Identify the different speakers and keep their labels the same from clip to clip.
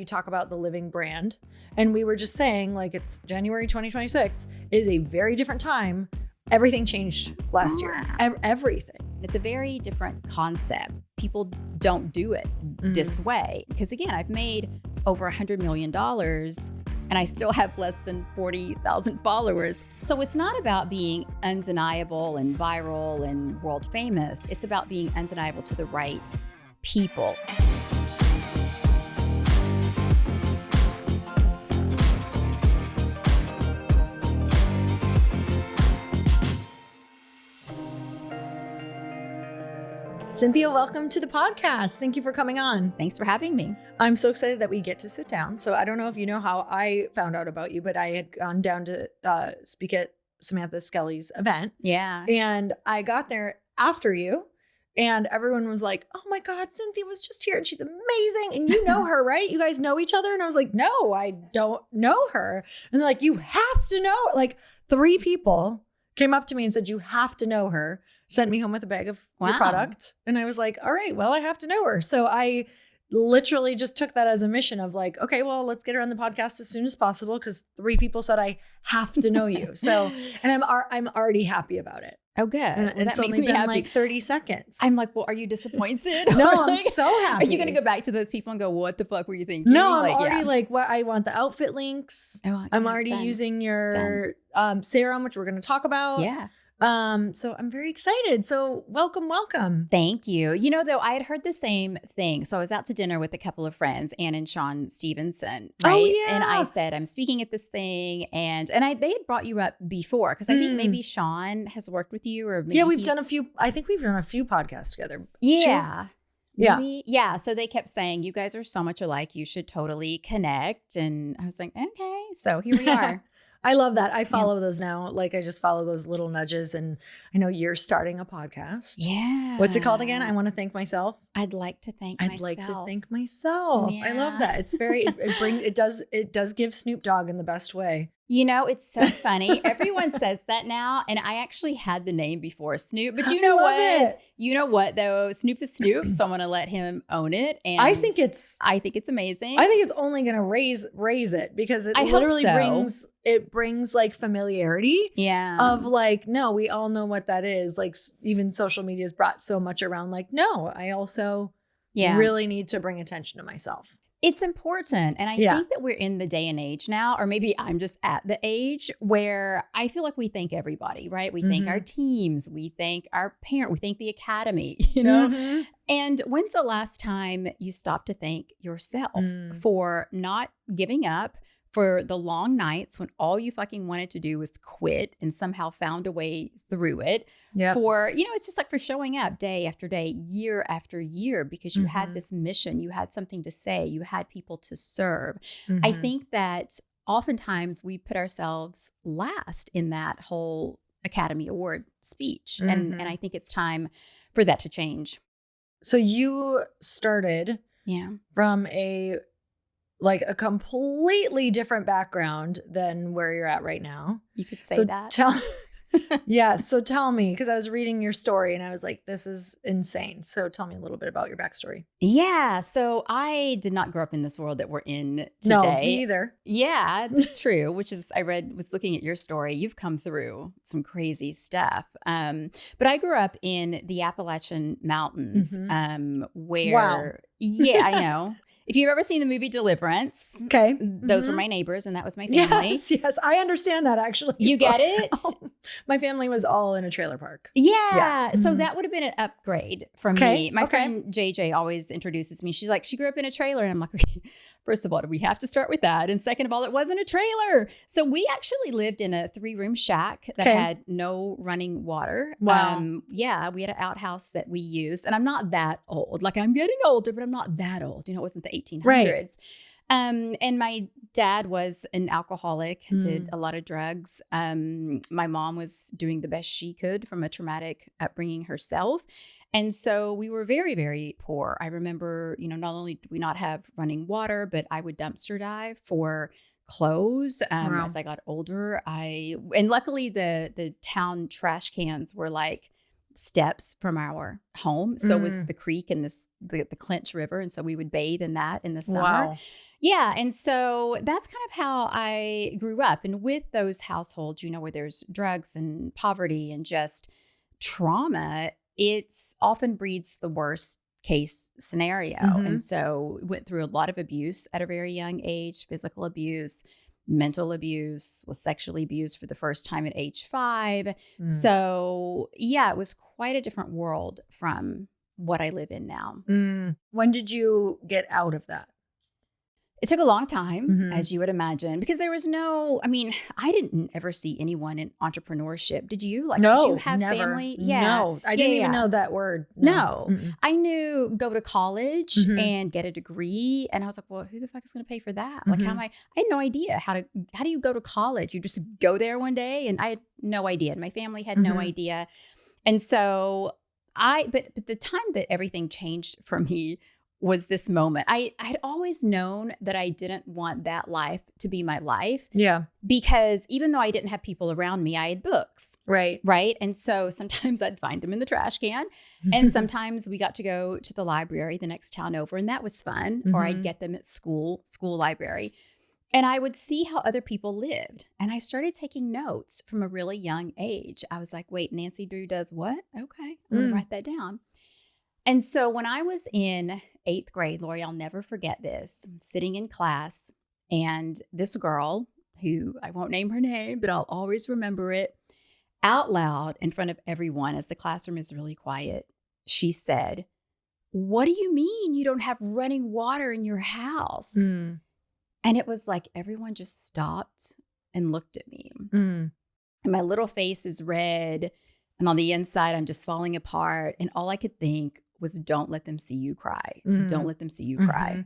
Speaker 1: you talk about the living brand. And we were just saying, like, it's January 2026. It is a very different time. Everything changed last year. Everything.
Speaker 2: It's a very different concept. People don't do it this way. Because again, I've made over $100 million and I still have less than 40,000 followers. So it's not about being undeniable and viral and world famous. It's about being undeniable to the right people.
Speaker 1: Cynthia, welcome to the podcast. Thank you for coming on.
Speaker 2: Thanks for having me.
Speaker 1: I'm so excited that we get to sit down. So I don't know if you know how I found out about you, but I had gone down to speak at Samantha Skelly's event.
Speaker 2: Yeah.
Speaker 1: And I got there after you and everyone was like, oh my God, Cynthia was just here and she's amazing. And you know her, right? You guys know each other? And I was like, no, I don't know her. And they're like, you have to know. Like 3 people came up to me and said, you have to know her. Sent me home with a bag of your product. And I was like, all right, well, I have to know her. So I literally just took that as a mission of like, okay, well, let's get her on the podcast as soon as possible. Because 3 people said I have to know you. So, and I'm already happy about it.
Speaker 2: Oh, good.
Speaker 1: And it's only been like 30 seconds.
Speaker 2: I'm like, well, are you disappointed?
Speaker 1: No, I'm so happy.
Speaker 2: Are you going to go back to those people and go, what the fuck were you thinking?
Speaker 1: No, I'm already like, what I want the outfit links.
Speaker 2: Oh,
Speaker 1: I'm already using your serum, which we're going to talk about.
Speaker 2: Yeah.
Speaker 1: So I'm very excited. So welcome.
Speaker 2: Thank you. You know, though, I had heard the same thing. So I was out to dinner with a couple of friends, Ann and Sean Stevenson, right?
Speaker 1: Oh, yeah.
Speaker 2: And I said, I'm speaking at this thing. And they had brought you up before because I think maybe Sean has worked with you or maybe
Speaker 1: we've done a few podcasts together.
Speaker 2: Yeah.
Speaker 1: Maybe?
Speaker 2: Yeah. So they kept saying, you guys are so much alike. You should totally connect. And I was like, okay. So here we are.
Speaker 1: I love that. I follow those now. Like I just follow those little nudges and I know you're starting a podcast.
Speaker 2: Yeah.
Speaker 1: What's it called again? I want to thank myself.
Speaker 2: I'd like to thank
Speaker 1: myself.
Speaker 2: Yeah.
Speaker 1: I love that. It's very, it does give Snoop Dogg in the best way.
Speaker 2: You know, it's so funny. Everyone says that now. And I actually had the name before Snoop. But you know what? You know what, though? Snoop is Snoop. So I'm going to let him own it. And I think it's amazing.
Speaker 1: I think it's only going to raise it because it literally brings like familiarity.
Speaker 2: Yeah.
Speaker 1: Of like, no, we all know what that is. Like even social media has brought so much around like, no, I also really need to bring attention to myself.
Speaker 2: It's important. And I think that we're in the day and age now, or maybe I'm just at the age where I feel like we thank everybody, right? We thank our teams, we thank our parent, we thank the academy, you know? And when's the last time you stopped to thank yourself for not giving up, for the long nights when all you fucking wanted to do was quit and somehow found a way through it. Yep. For, you know, it's just like for showing up day after day, year after year, because you had this mission, you had something to say, you had people to serve. I think that oftentimes we put ourselves last in that whole Academy Award speech. And I think it's time for that to change.
Speaker 1: So you started from a completely different background than where you're at right now.
Speaker 2: You could say that.
Speaker 1: So tell me, because I was reading your story and I was like, this is insane. So tell me a little bit about your backstory.
Speaker 2: Yeah. So I did not grow up in this world that we're in today.
Speaker 1: No, me either.
Speaker 2: Yeah, true. Which is, was looking at your story. You've come through some crazy stuff. But I grew up in the Appalachian Mountains, where, I know. If you've ever seen the movie Deliverance, those were my neighbors and that was my family.
Speaker 1: Yes, I understand that actually.
Speaker 2: You get it?
Speaker 1: My family was all in a trailer park.
Speaker 2: Yeah. So that would have been an upgrade for me. My friend JJ always introduces me. She's like, she grew up in a trailer. And I'm like, okay, first of all, do we have to start with that? And second of all, it wasn't a trailer. So we actually lived in a 3-room shack that had no running water.
Speaker 1: Wow.
Speaker 2: We had an outhouse that we used. And I'm not that old. Like I'm getting older, but I'm not that old. You know, it wasn't the 1800s.
Speaker 1: Right.
Speaker 2: And my dad was an alcoholic, did a lot of drugs. My mom was doing the best she could from a traumatic upbringing herself. And so we were very, very poor. I remember, you know, not only did we not have running water, but I would dumpster dive for clothes as I got older. And luckily the town trash cans were like steps from our home. So it was the creek and the Clinch River. And so we would bathe in that in the summer.
Speaker 1: Wow.
Speaker 2: Yeah. And so that's kind of how I grew up. And with those households, where there's drugs and poverty and just trauma, it's often breeds the worst case scenario. And so went through a lot of abuse at a very young age, physical abuse, mental abuse, was sexually abused for the first time at age 5. So yeah, it was quite a different world from what I live in now.
Speaker 1: When did you get out of that?
Speaker 2: It took a long time, as you would imagine, because there was I didn't ever see anyone in entrepreneurship. Did you?
Speaker 1: No,
Speaker 2: did you have
Speaker 1: never.
Speaker 2: family? Yeah.
Speaker 1: No, I didn't even know that word.
Speaker 2: No. I knew go to college and get a degree. And I was like, well, who the fuck is going to pay for that? Like, I had no idea how do you go to college? You just go there one day? And I had no idea. And my family had no idea. And so but the time that everything changed for me was this moment. I had always known that I didn't want that life to be my life.
Speaker 1: Yeah.
Speaker 2: Because even though I didn't have people around me, I had books.
Speaker 1: Right.
Speaker 2: Right. And so sometimes I'd find them in the trash can. And sometimes we got to go to the library the next town over, and that was fun. Or I'd get them at school library. And I would see how other people lived. And I started taking notes from a really young age. I was like, wait, Nancy Drew does what? Okay. I'm going to write that down. And so when I was in 8th grade, Lori, I'll never forget this. I'm sitting in class, and this girl, who I won't name her name, but I'll always remember it, out loud in front of everyone as the classroom is really quiet, she said, "What do you mean you don't have running water in your house?" And it was like everyone just stopped and looked at me. And my little face is red, and on the inside, I'm just falling apart. And all I could think was, don't let them see you cry. Don't let them see you cry.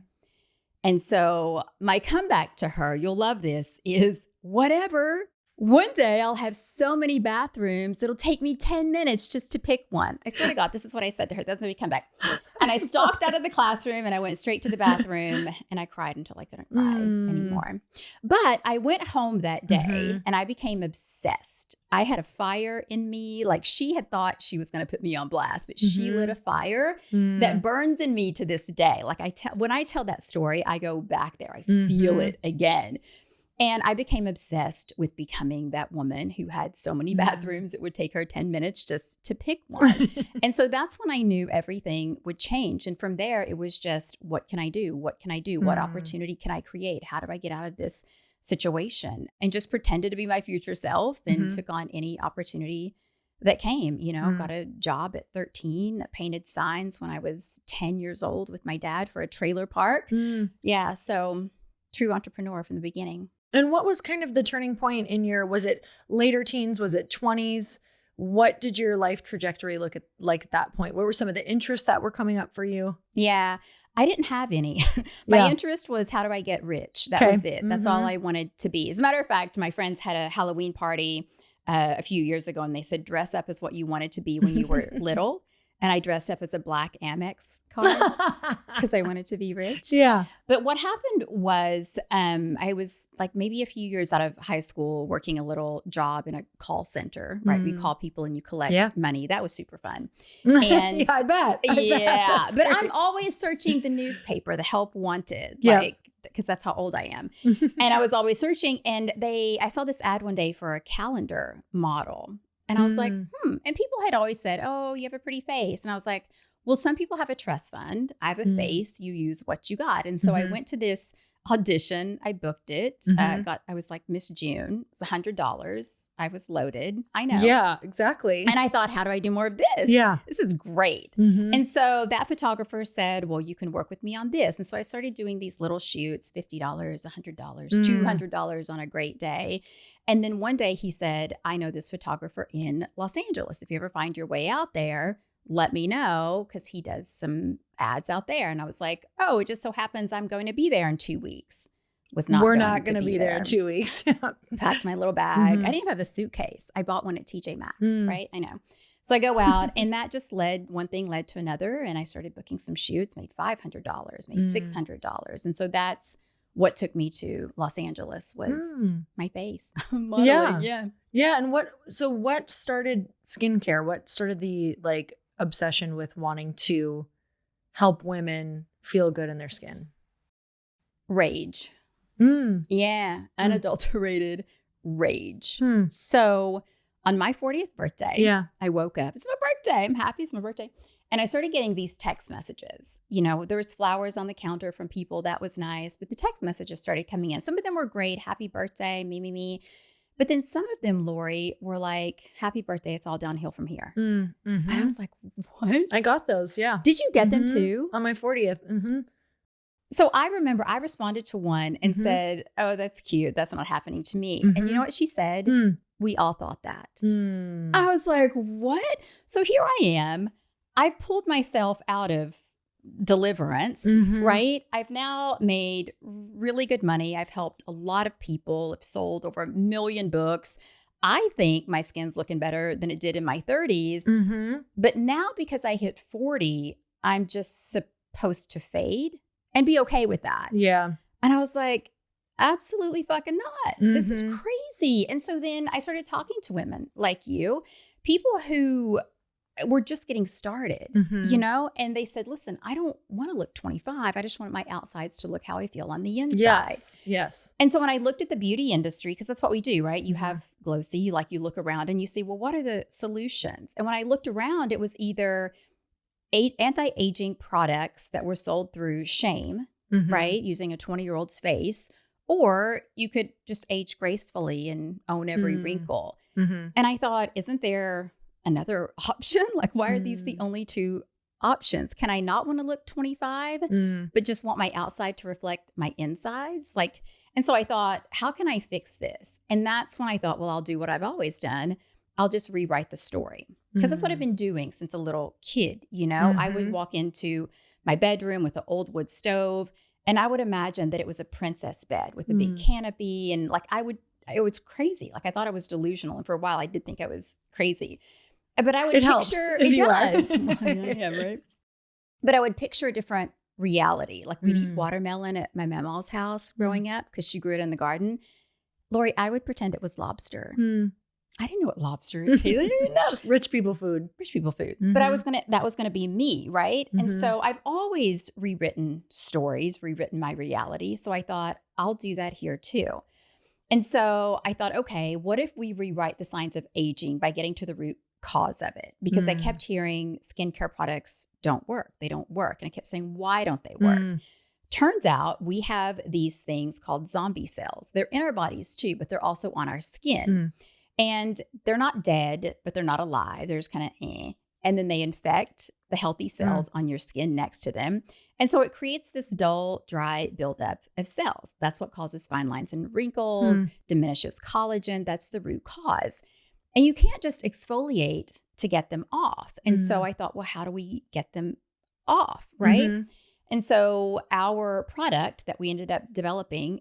Speaker 2: And so my comeback to her, you'll love this, is whatever. One day I'll have so many bathrooms, it'll take me 10 minutes just to pick one. I swear to God, this is what I said to her. That's when we come back. And I stalked out of the classroom and I went straight to the bathroom and I cried until I couldn't cry anymore. But I went home that day and I became obsessed. I had a fire in me. Like, she had thought she was going to put me on blast, but she lit a fire that burns in me to this day. Like, when I tell that story, I go back there. I feel it again. And I became obsessed with becoming that woman who had so many bathrooms, it would take her 10 minutes just to pick one. And so that's when I knew everything would change. And from there, it was just, what can I do? What can I do? What opportunity can I create? How do I get out of this situation? And just pretended to be my future self and took on any opportunity that came. Got a job at 13, painted signs when I was 10 years old with my dad for a trailer park. Yeah. So true entrepreneur from the beginning.
Speaker 1: And what was kind of the turning point was it later teens? Was it 20s? What did your life trajectory look like at that point? What were some of the interests that were coming up for you?
Speaker 2: Yeah, I didn't have any. My interest was, how do I get rich? That was it. That's all I wanted to be. As a matter of fact, my friends had a Halloween party a few years ago, and they said, dress up as what you wanted to be when you were little. And I dressed up as a black Amex card because I wanted to be rich. Yeah. But what happened was I was like maybe a few years out of high school working a little job in a call center, right? We call people and you collect money. That was super fun. And
Speaker 1: I bet.
Speaker 2: But I'm always searching the newspaper, the help wanted, because that's how old I am. And I was always searching, and I saw this ad one day for a calendar model. And I was like, And people had always said, oh, you have a pretty face. And I was like, well, some people have a trust fund. I have a face. You use what you got. And so I went to this audition. I booked it. I was like Miss June. It was $100. I was loaded. I know.
Speaker 1: Yeah, exactly.
Speaker 2: And I thought, how do I do more of this? Yeah. This is great. And so that photographer said, well, you can work with me on this. And so I started doing these little shoots, $50, $100, $200 on a great day. And then one day he said, I know this photographer in Los Angeles. If you ever find your way out there, let me know, because he does some ads out there. And I was like, oh, it just so happens I'm going to be there in 2 weeks.
Speaker 1: We're not going to be there in 2 weeks.
Speaker 2: Packed my little bag. I didn't have a suitcase. I bought one at TJ Maxx, right? I know. So I go out, and that just one thing led to another. And I started booking some shoots, made $500, made $600. And so that's what took me to Los Angeles was my face. Modeling.
Speaker 1: Yeah. And what started skincare? What started the obsession with wanting to help women feel good in their skin?
Speaker 2: Rage. Yeah. Unadulterated rage. So on my 40th birthday, I woke up. It's my birthday. I'm happy it's my birthday. And I started getting these text messages. You know, there was flowers on the counter from people. That was nice. But the text messages started coming in. Some of them were great. Happy birthday, me. But then some of them, Lori, were like, happy birthday. It's all downhill from here. And I was like, what?
Speaker 1: I got those. Yeah.
Speaker 2: Did you get them too?
Speaker 1: On my 40th.
Speaker 2: So I remember I responded to one and said, oh, that's cute. That's not happening to me. And you know what she said? We all thought that. I was like, what? So here I am. I've pulled myself out of deliverance, right? I've now made really good money. I've helped a lot of people. I've sold over 1 million books. I think my skin's looking better than it did in my 30s. But now because I hit 40, I'm just supposed to fade and be okay with that. Yeah. And I was like, absolutely fucking not. This is crazy. And so then I started talking to women like you, people who were just getting started, you know, and they said, listen, I don't want to look 25. I just want my outsides to look how I feel on the inside. Yes. And so when I looked at the beauty industry, because that's what we do, right? You have Glossy, you look around and you see, well, what are the solutions? And when I looked around, it was either anti-aging products that were sold through shame, right? Using a 20-year-old's face, or you could just age gracefully and own every wrinkle. And I thought, isn't there another option? Like, why are these the only two options? Can I not want to look 25, but just want my outside to reflect my insides? Like, and so I thought, how can I fix this? And that's when I thought, well, I'll do what I've always done. I'll just rewrite the story. Because that's what I've been doing since a little kid. You know, I would walk into my bedroom with an old wood stove, and I would imagine that it was a princess bed with a big canopy. And like, it was crazy. Like, I thought I was delusional. And for a while I did think I was crazy. But I would picture, it does. I am, right? But I would picture a different reality. Like, we'd eat watermelon at my mama's house growing up because she grew it in the garden. Lori, I would pretend it was lobster. I didn't know what lobster is.
Speaker 1: Just rich people food.
Speaker 2: But that was gonna be me, right? And so I've always rewritten stories, rewritten my reality. So I thought, I'll do that here too. And so I thought, okay, what if we rewrite the signs of aging by getting to the root cause of it? Because I kept hearing skincare products don't work. They don't work. And I kept saying, why don't they work? Turns out we have these things called zombie cells. They're in our bodies too, but they're also on our skin. And they're not dead, but they're not alive. They're just kind of And then they infect the healthy cells on your skin next to them. And so it creates this dull, dry buildup of cells. That's what causes fine lines and wrinkles, diminishes collagen. That's the root cause. And you can't just exfoliate to get them off. And so I thought, well, how do we get them off, right? And so our product that we ended up developing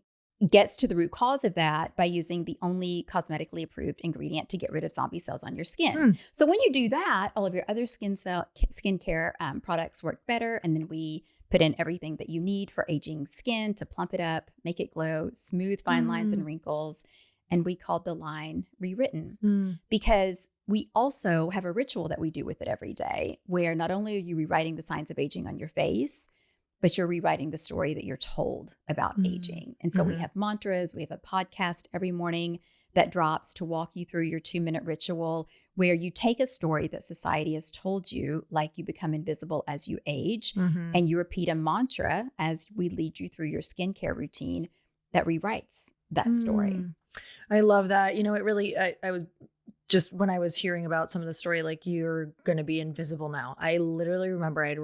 Speaker 2: gets to the root cause of that by using the only cosmetically approved ingredient to get rid of zombie cells on your skin. So when you do that, all of your other skincare products work better. And then we put in everything that you need for aging skin to plump it up, make it glow, smooth fine lines and wrinkles. And we called the line Rewritten because we also have a ritual that we do with it every day where not only are you rewriting the signs of aging on your face, but you're rewriting the story that you're told about aging. And so we have mantras. We have a podcast every morning that drops to walk you through your 2-minute ritual where you take a story that society has told you, like you become invisible as you age, and you repeat a mantra as we lead you through your skincare routine that rewrites that story.
Speaker 1: I love that. You know, it really, I was just, when I was hearing about some of the story, like, you're going to be invisible now. I literally remember I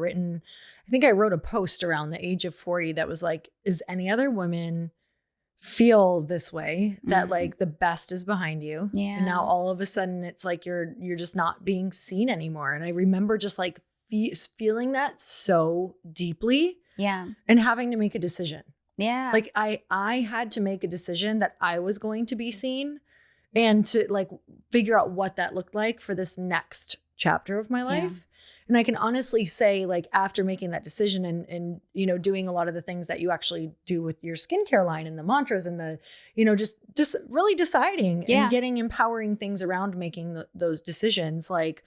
Speaker 1: think I wrote a post around the age of 40 that was like, is any other woman feel this way, that like the best is behind you. And now all of a sudden it's like, you're just not being seen anymore. And I remember just like feeling that so deeply. And having to make a decision. Like I had to make a decision that I was going to be seen and to like figure out what that looked like for this next chapter of my life. And I can honestly say, like, after making that decision and you know, doing a lot of the things that you actually do with your skincare line and the mantras and the, you know, just really deciding and getting empowering things around making those decisions. Like,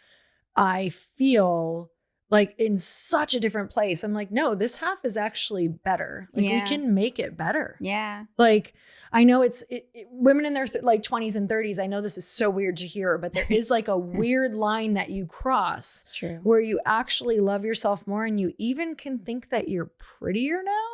Speaker 1: I feel like in such a different place. I'm like, no, this half is actually better. Like we can make it better.
Speaker 2: Yeah.
Speaker 1: Like I know it's women in their like 20s and 30s. I know this is so weird to hear, but there is like a weird line that you cross.
Speaker 2: It's true.
Speaker 1: Where you actually love yourself more, and you even can think that you're prettier now.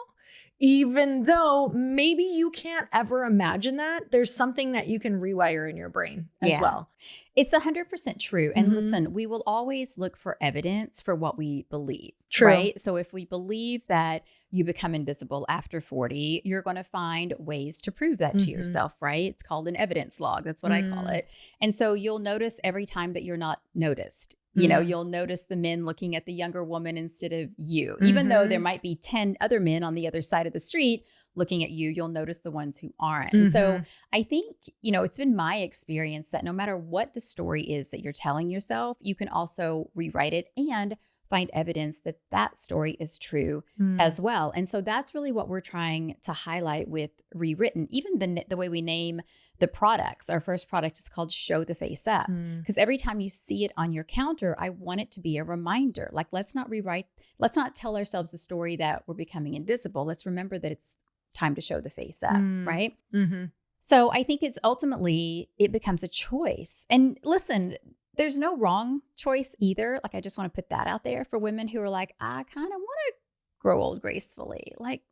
Speaker 1: Even though maybe you can't ever imagine that, there's something that you can rewire in your brain as well.
Speaker 2: It's 100% true. And listen, we will always look for evidence for what we believe.
Speaker 1: True.
Speaker 2: Right? So if we believe that you become invisible after 40, you're going to find ways to prove that to yourself, right? It's called an evidence log. That's what I call it. And so you'll notice every time that you're not noticed. You know, you'll notice the men looking at the younger woman instead of you. Even though there might be 10 other men on the other side of the street looking at you, you'll notice the ones who aren't. And so I think, you know, it's been my experience that no matter what the story is that you're telling yourself, you can also rewrite it and find evidence that that story is true as well. And so that's really what we're trying to highlight with Rewritten. Even the way we name the products. Our first product is called Show the Face Up, because every time you see it on your counter, I want it to be a reminder. Like, let's not tell ourselves the story that we're becoming invisible. Let's remember that it's time to show the face up, right? So I think it's ultimately, it becomes a choice. And listen, there's no wrong choice either. Like, I just want to put that out there for women who are like, I kind of want to grow old gracefully. Like,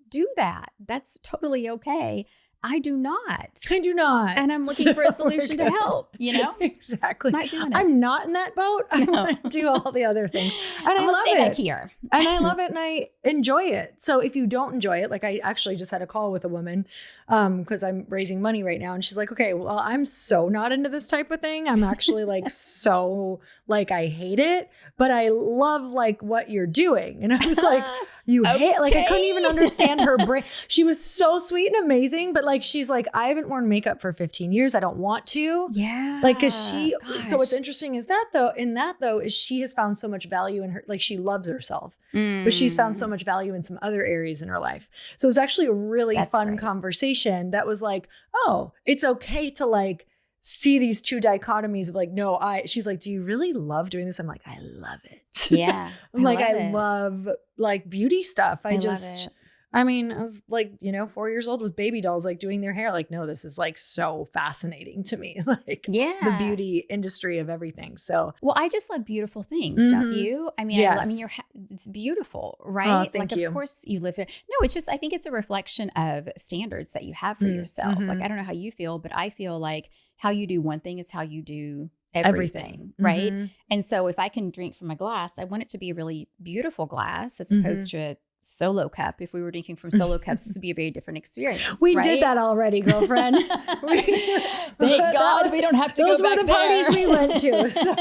Speaker 2: do that. That's totally okay. I do not. And I'm looking for a solution to help, you know?
Speaker 1: Exactly.
Speaker 2: Not doing it.
Speaker 1: I'm not in that boat. I want to do all the other things. And I love
Speaker 2: stay
Speaker 1: it.
Speaker 2: Back here.
Speaker 1: And I love it and I enjoy it. So if you don't enjoy it, like I actually just had a call with a woman because I'm raising money right now. And she's like, okay, well, I'm so not into this type of thing. I'm actually like so like I hate it, but I love like what you're doing. And I was like, you hate, like I couldn't even understand her brain. She was so sweet and amazing, but like she's like, I haven't worn makeup for 15 years. I don't want to.
Speaker 2: Yeah.
Speaker 1: Like, so what's interesting is that though, is she has found so much value in her, like she loves herself, but she's found so much value in some other areas in her life. So it was actually a really fun conversation that was like, oh, it's okay to like see these two dichotomies of like, no, she's like, do you really love doing this? I'm like, I love it.
Speaker 2: Yeah.
Speaker 1: I love like beauty stuff. I
Speaker 2: love it.
Speaker 1: I mean, I was like, 4 years old with baby dolls, like doing their hair. Like, no, this is like so fascinating to me. Like the beauty industry of everything. So,
Speaker 2: well, I just love beautiful things, don't you? I mean,
Speaker 1: yes.
Speaker 2: it's beautiful, right?
Speaker 1: Thank you.
Speaker 2: Of course you live here. No, it's just, I think it's a reflection of standards that you have for yourself. Like, I don't know how you feel, but I feel like how you do one thing is how you do everything. Right? And so if I can drink from a glass, I want it to be a really beautiful glass as opposed to a solo cup. If we were drinking from solo cups, this would be a very different experience.
Speaker 1: We did that already, girlfriend.
Speaker 2: Thank God we don't have to go back there.
Speaker 1: Those were the parties we went to. So.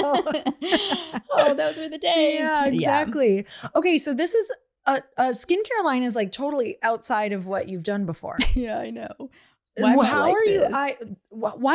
Speaker 2: Oh, those were the days.
Speaker 1: Yeah, exactly. Yeah. Okay, so this is a skincare line is like totally outside of what you've done before.
Speaker 2: Yeah, I know.
Speaker 1: Why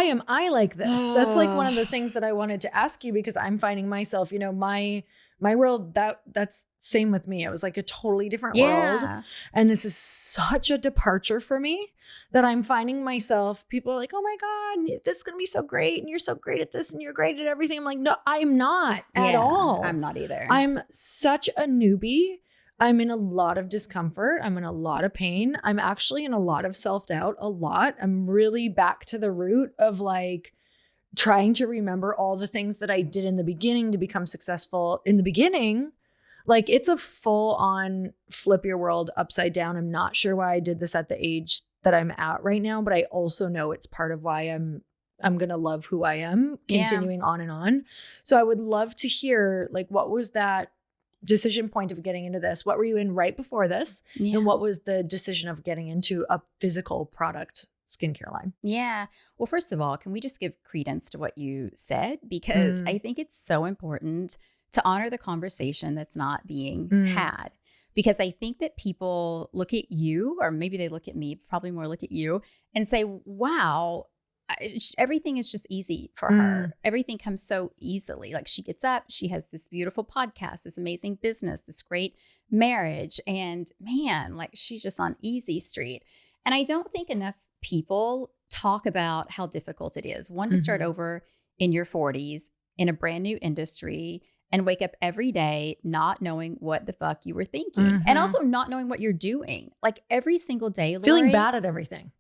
Speaker 1: am I like this? That's like one of the things that I wanted to ask you, because I'm finding myself, my world, that's same with me. It was like a totally different world. And this is such a departure for me that I'm finding myself, people are like, oh my God, this is going to be so great. And you're so great at this and you're great at everything. I'm like, no, I'm not at all.
Speaker 2: I'm not either.
Speaker 1: I'm such a newbie. I'm in a lot of discomfort. I'm in a lot of pain. I'm actually in a lot of self-doubt, a lot. I'm really back to the root of like trying to remember all the things that I did in the beginning to become successful in the beginning. Like it's a full on flip your world upside down. I'm not sure why I did this at the age that I'm at right now, but I also know it's part of why I'm going to love who I am continuing on and on. So I would love to hear like, what was that decision point of getting into this? What were you in right before this? And what was the decision of getting into a physical product skincare line? Yeah.
Speaker 2: Well, first of all, can we just give credence to what you said? Because I think it's so important to honor the conversation that's not being had. Because I think that people look at you, or maybe they look at me, probably more look at you and say, wow, everything is just easy for her. Everything comes so easily. Like she gets up, she has this beautiful podcast, this amazing business, this great marriage. And man, like she's just on easy street. And I don't think enough people talk about how difficult it is. One, to start over in your 40s in a brand new industry and wake up every day not knowing what the fuck you were thinking and also not knowing what you're doing. Like every single day, Lori,
Speaker 1: feeling bad at everything.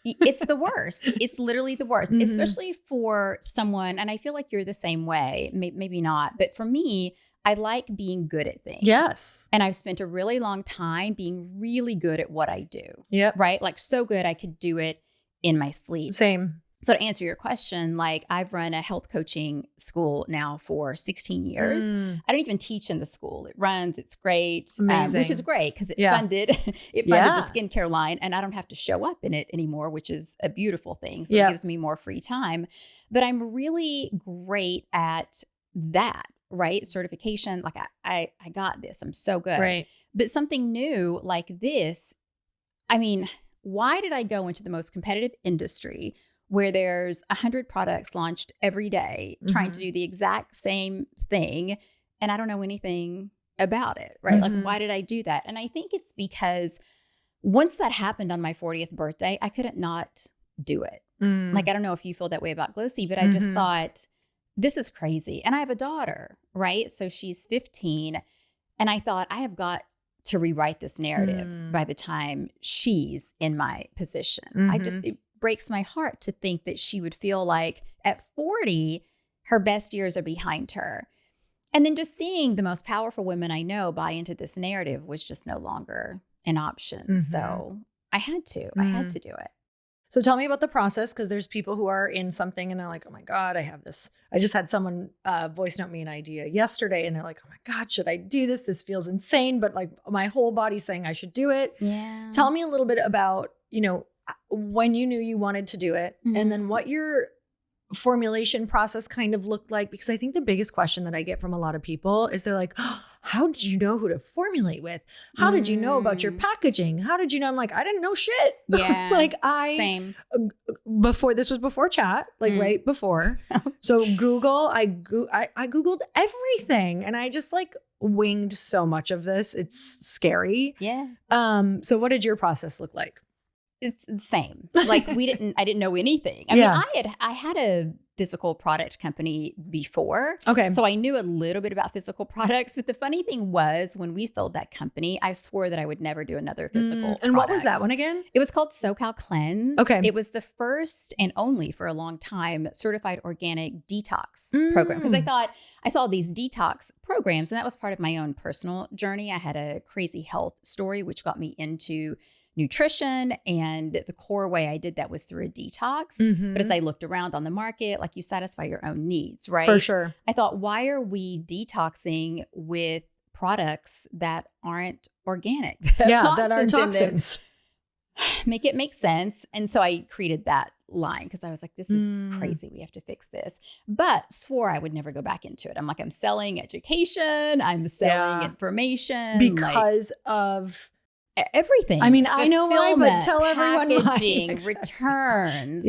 Speaker 2: It's the worst. It's literally the worst, especially for someone. And I feel like you're the same way. Maybe not. But for me, I like being good at things.
Speaker 1: Yes.
Speaker 2: And I've spent a really long time being really good at what I do.
Speaker 1: Yep.
Speaker 2: Right? Like so good I could do it in my sleep.
Speaker 1: Same.
Speaker 2: So to answer your question, like I've run a health coaching school now for 16 years. I don't even teach in the school. It runs, it's great, which is great because it funded the skincare line and I don't have to show up in it anymore, which is a beautiful thing. So it gives me more free time. But I'm really great at that, right? Certification, like I got this. I'm so good.
Speaker 1: Right.
Speaker 2: But something new like this, I mean, why did I go into the most competitive industry where there's 100 products launched every day trying to do the exact same thing and I don't know anything about it, right? Like, why did I do that? And I think it's because once that happened on my 40th birthday, I couldn't not do it. Like, I don't know if you feel that way about Glossy, but I just thought, this is crazy. And I have a daughter, right? So she's 15. And I thought, I have got to rewrite this narrative by the time she's in my position. It breaks my heart to think that she would feel like at 40, her best years are behind her. And then just seeing the most powerful women I know buy into this narrative was just no longer an option. So I had to do it.
Speaker 1: So tell me about the process, because there's people who are in something and they're like, oh my God, I have this. I just had someone voice note me an idea yesterday and they're like, oh my God, should I do this? This feels insane, but like my whole body's saying I should do it.
Speaker 2: Yeah.
Speaker 1: Tell me a little bit about, when you knew you wanted to do it and then what your formulation process kind of looked like. Because I think the biggest question that I get from a lot of people is they're like, oh, how did you know who to formulate with? How did you know about your packaging? How did you know? I'm like, I didn't know shit.
Speaker 2: Yeah.
Speaker 1: Same. This was before chat, right before. So Google, I Googled everything and I just winged so much of this. It's scary.
Speaker 2: Yeah.
Speaker 1: So what did your process look like?
Speaker 2: It's the same. I didn't know anything. I mean, I had a physical product company before.
Speaker 1: Okay.
Speaker 2: So I knew a little bit about physical products. But the funny thing was when we sold that company, I swore that I would never do another physical product.
Speaker 1: And what was that one again?
Speaker 2: It was called SoCal Cleanse.
Speaker 1: Okay.
Speaker 2: It was the first and only for a long time certified organic detox program. Because I saw these detox programs and that was part of my own personal journey. I had a crazy health story, which got me into nutrition, and the core way I did that was through a detox. But as I looked around on the market, you satisfy your own needs, right?
Speaker 1: For sure.
Speaker 2: I thought, why are we detoxing with products that aren't organic?
Speaker 1: That are toxins.
Speaker 2: Make it make sense. And so I created that line because I was like, this is crazy. We have to fix this. But swore I would never go back into it. I'm selling education. I'm selling information.
Speaker 1: Because of
Speaker 2: everything.
Speaker 1: I mean, I know why, but tell everyone why.
Speaker 2: Packaging, returns,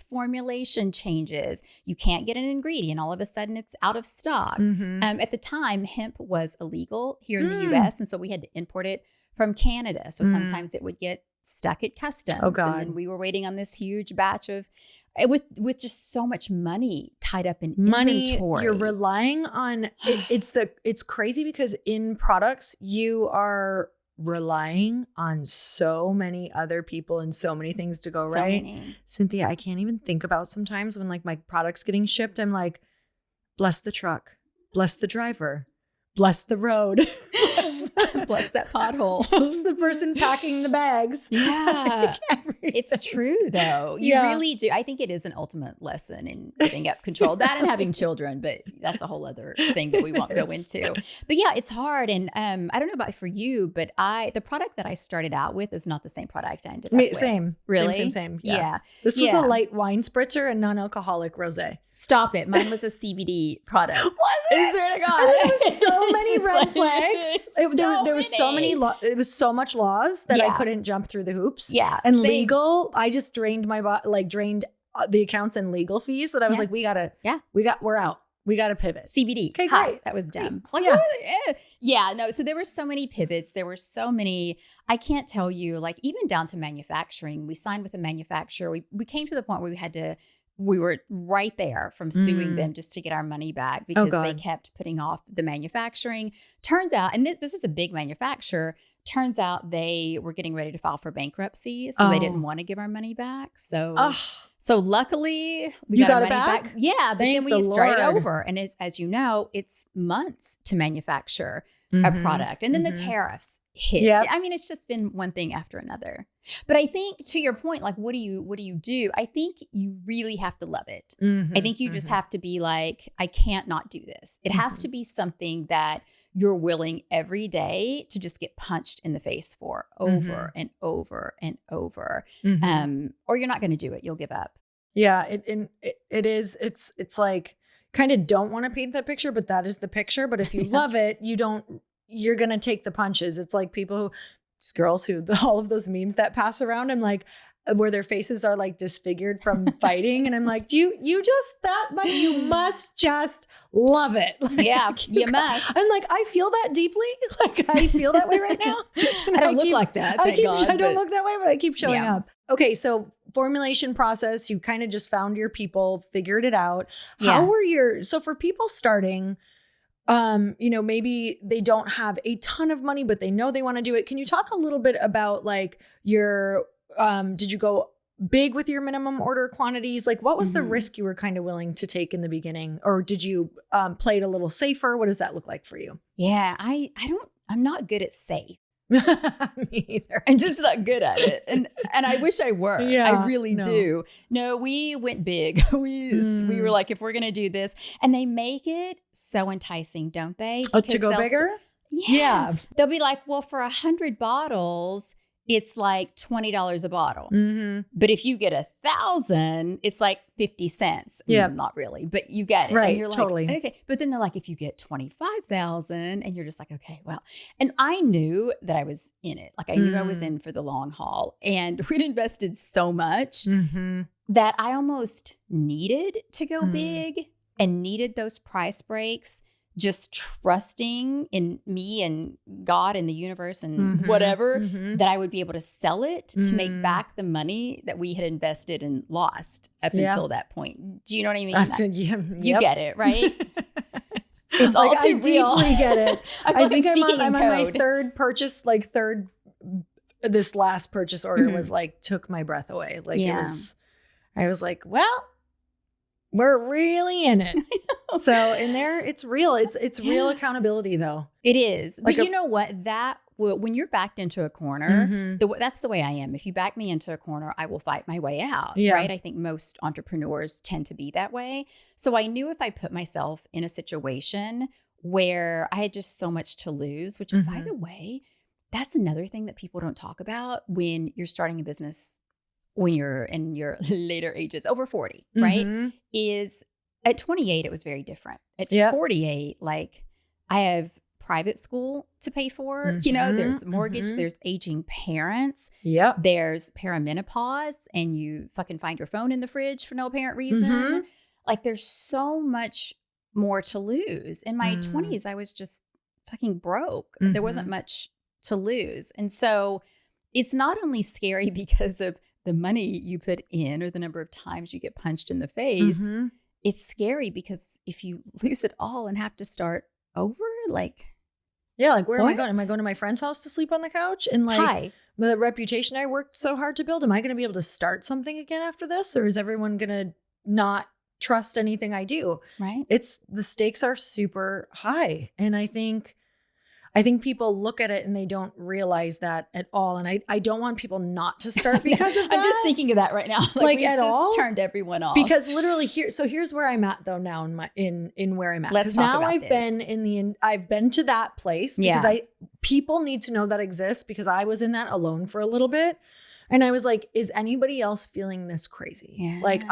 Speaker 2: formulation changes. You can't get an ingredient. All of a sudden it's out of stock. At the time, hemp was illegal here in the US. And so we had to import it from Canada. So sometimes it would get stuck at customs.
Speaker 1: Oh God.
Speaker 2: And then we were waiting on this huge batch of with just so much money tied up in inventory.
Speaker 1: You're relying on it's crazy because in products you are relying on so many other people and so many things to go right.
Speaker 2: Many.
Speaker 1: Cynthia, I can't even think about sometimes when my product's getting shipped. I'm like, bless the truck, bless the driver, bless the road.
Speaker 2: Bless that pothole.
Speaker 1: Bless the person packing the bags.
Speaker 2: Yeah. It's true though. You really do. I think it is an ultimate lesson in giving up control. That and having children, but that's a whole other thing that we won't go into. But yeah, it's hard. And I don't know about for you, but the product that I started out with is not the same product I ended up with.
Speaker 1: Same.
Speaker 2: Really?
Speaker 1: Same.
Speaker 2: Yeah.
Speaker 1: This was a light wine spritzer and non-alcoholic rosé.
Speaker 2: Stop it. Mine was a CBD product.
Speaker 1: Was it?
Speaker 2: I swear to God.
Speaker 1: And there was so many red flags. There was so many. It was so much laws that I couldn't jump through the hoops.
Speaker 2: Yeah.
Speaker 1: And legal, I just drained drained the accounts and legal fees that I was like, we're out. We got to pivot.
Speaker 2: CBD.
Speaker 1: Okay, great.
Speaker 2: That was dumb. No. So there were so many pivots. There were so many, I can't tell you, even down to manufacturing. We signed with a manufacturer. We came to the point where we had to we were right there from suing them just to get our money back because they kept putting off the manufacturing. Turns out, and this is a big manufacturer, turns out they were getting ready to file for bankruptcy. So they didn't want to give our money back. So luckily we got our money back. Yeah, but then we started over. And as you know, it's months to manufacture a product. And then the tariffs hit. Yep. I mean, it's just been one thing after another. But I think to your point, like, what do you do? I think you really have to love it. I think you just have to be like, I can't not do this. It has to be something that you're willing every day to just get punched in the face for over and over and over. Or you're not going to do it. You'll give up.
Speaker 1: Yeah, it is. It's like, kind of don't want to paint that picture, but that is the picture. But if you love it, you're going to take the punches. It's like these girls who, all of those memes that pass around, I'm like, where their faces are like disfigured from fighting. And I'm like, but you must just love it. Like,
Speaker 2: yeah, you must.
Speaker 1: I'm like, I feel that deeply. Like I feel that way right now.
Speaker 2: I don't look like that.
Speaker 1: I don't look that way, but I keep showing up. Okay. So formulation process, you kind of just found your people, figured it out. How were so for people starting, maybe they don't have a ton of money, but they know they want to do it. Can you talk a little bit about like did you go big with your minimum order quantities? Like what was the risk you were kind of willing to take in the beginning? Or did you play it a little safer? What does that look like for you?
Speaker 2: Yeah, I'm not good at safe.
Speaker 1: Me either.
Speaker 2: I'm just not good at it. And I wish I were. Yeah, I really do. No, we went big. We were like, if we're going to do this, and they make it so enticing, don't they?
Speaker 1: To go bigger?
Speaker 2: Yeah. They'll be like, well, for 100 bottles, it's like $20 a bottle. But if you get 1,000, it's like 50 cents. Yeah. Not really, but you get it.
Speaker 1: Right.
Speaker 2: And you're like,
Speaker 1: totally.
Speaker 2: Okay. But then they're like, if you get 25,000 and you're just like, okay, well, and I knew that I was in it. Like I knew I was in for the long haul, and we'd invested so much that I almost needed to go big and needed those price breaks. Just trusting in me and God and the universe and whatever, that I would be able to sell it to make back the money that we had invested and lost up until that point. Do you know what I mean? You get it, right? It's all
Speaker 1: like,
Speaker 2: too real.
Speaker 1: I deeply get it.
Speaker 2: I think
Speaker 1: I'm on my third purchase, this last purchase order was like, took my breath away. Like I was like, well, we're really in it. So in there, it's real. It's real accountability though.
Speaker 2: It is. Like but you know what? When you're backed into a corner, that's the way I am. If you back me into a corner, I will fight my way out. Yeah. Right. I think most entrepreneurs tend to be that way. So I knew if I put myself in a situation where I had just so much to lose, which is, by the way, that's another thing that people don't talk about when you're starting a business. When you're in your later ages, over 40, right? Is at 28, it was very different. At 48, like I have private school to pay for, there's mortgage, there's aging parents, there's perimenopause, and you fucking find your phone in the fridge for no apparent reason. Like there's so much more to lose. In my 20s, I was just fucking broke. There wasn't much to lose. And so it's not only scary because of the money you put in or the number of times you get punched in the face, it's scary because if you lose it all and have to start over, like...
Speaker 1: Yeah, like where am I going? Am I going to my friend's house to sleep on the couch? And like the reputation I worked so hard to build, am I going to be able to start something again after this? Or is everyone going to not trust anything I do?
Speaker 2: Right.
Speaker 1: The stakes are super high. And I think people look at it and they don't realize that at all. And I don't want people not to start because of that.
Speaker 2: I'm just thinking of that right now. Like at all, turned everyone off.
Speaker 1: Because literally here's where I'm at though now in where I'm at. Let's talk now about I've this. I've been to that place because people need to know that exists because I was in that alone for a little bit. And I was like, is anybody else feeling this crazy? Yeah. Like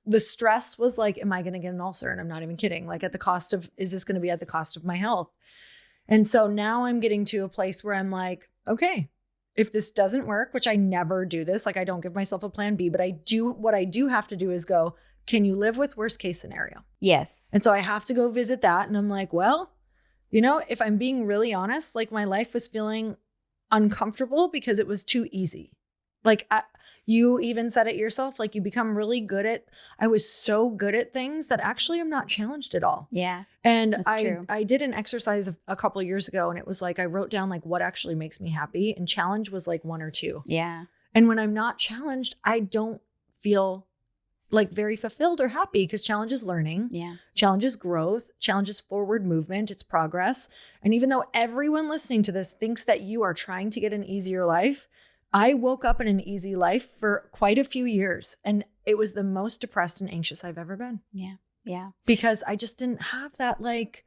Speaker 1: the stress was like, am I going to get an ulcer? And I'm not even kidding. Like is this going to be at the cost of my health? And so now I'm getting to a place where I'm like, okay, if this doesn't work, which I never do this, like I don't give myself a plan B, but what I do have to do is go, can you live with worst case scenario?
Speaker 2: Yes.
Speaker 1: And so I have to go visit that. And I'm like, well, if I'm being really honest, like my life was feeling uncomfortable because it was too easy. Like you even said it yourself, like you become really good at, I was so good at things that actually I'm not challenged at all.
Speaker 2: Yeah.
Speaker 1: And I did an exercise a couple of years ago, and it was like, I wrote down like what actually makes me happy, and challenge was like 1 or 2.
Speaker 2: Yeah.
Speaker 1: And when I'm not challenged, I don't feel like very fulfilled or happy, because challenge is learning.
Speaker 2: Yeah.
Speaker 1: Challenge is growth. Challenge is forward movement. It's progress. And even though everyone listening to this thinks that you are trying to get an easier life, I woke up in an easy life for quite a few years, and it was the most depressed and anxious I've ever been.
Speaker 2: Yeah. Yeah.
Speaker 1: Because I just didn't have that, like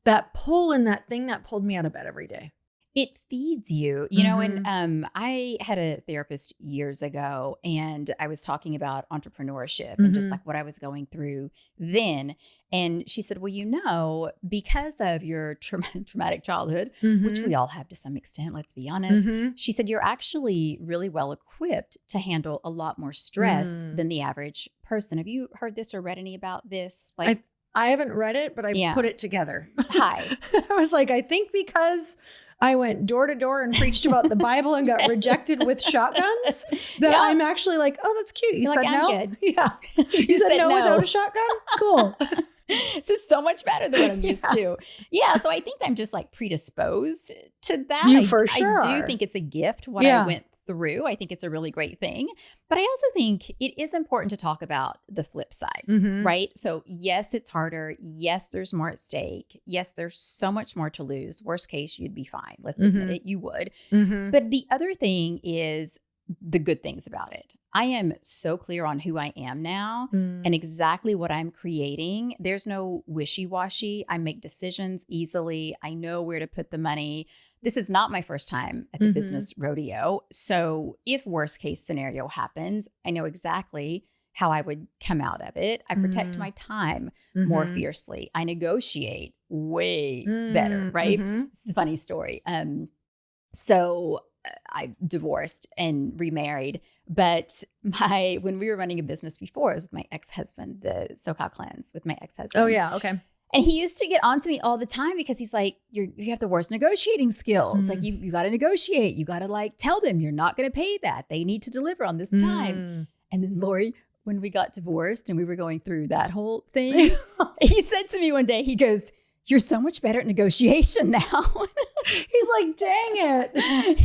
Speaker 1: that pull and that thing that pulled me out of bed every day.
Speaker 2: It feeds you, you know, and I had a therapist years ago, and I was talking about entrepreneurship and just like what I was going through then. And she said, well, you know, because of your traumatic childhood, which we all have to some extent, let's be honest, she said, you're actually really well equipped to handle a lot more stress than the average person. Have you heard this or read any about this? Like,
Speaker 1: I haven't read it, but I put it together.
Speaker 2: Hi.
Speaker 1: I was like, I think because I went door to door and preached about the Bible and got rejected with shotguns, that I'm actually like, oh, that's cute. You said
Speaker 2: like,
Speaker 1: no?
Speaker 2: Good.
Speaker 1: Yeah. You said no without a shotgun? Cool.
Speaker 2: This is so much better than what I'm used to. Yeah. So I think I'm just like predisposed to that.
Speaker 1: You for sure
Speaker 2: I do think it's a gift what I went through. I think it's a really great thing. But I also think it is important to talk about the flip side, right? So yes, it's harder. Yes, there's more at stake. Yes, there's so much more to lose. Worst case, you'd be fine. Let's admit it, you would. But the other thing is the good things about it. I am so clear on who I am now and exactly what I'm creating. There's no wishy-washy. I make decisions easily. I know where to put the money. This is not my first time at the business rodeo. So if worst case scenario happens, I know exactly how I would come out of it. I protect my time more fiercely. I negotiate way better, right? It's a funny story. So I divorced and remarried, but when we were running a business before, it was with my ex-husband, the SoCal Cleanse with my ex-husband.
Speaker 1: Oh yeah. Okay.
Speaker 2: And he used to get onto me all the time because he's like, you have the worst negotiating skills. Like you got to negotiate. You got to like tell them you're not going to pay that. They need to deliver on this time. And then Lori, when we got divorced and we were going through that whole thing, he said to me one day, he goes, you're so much better at negotiation now.
Speaker 1: He's like, dang it.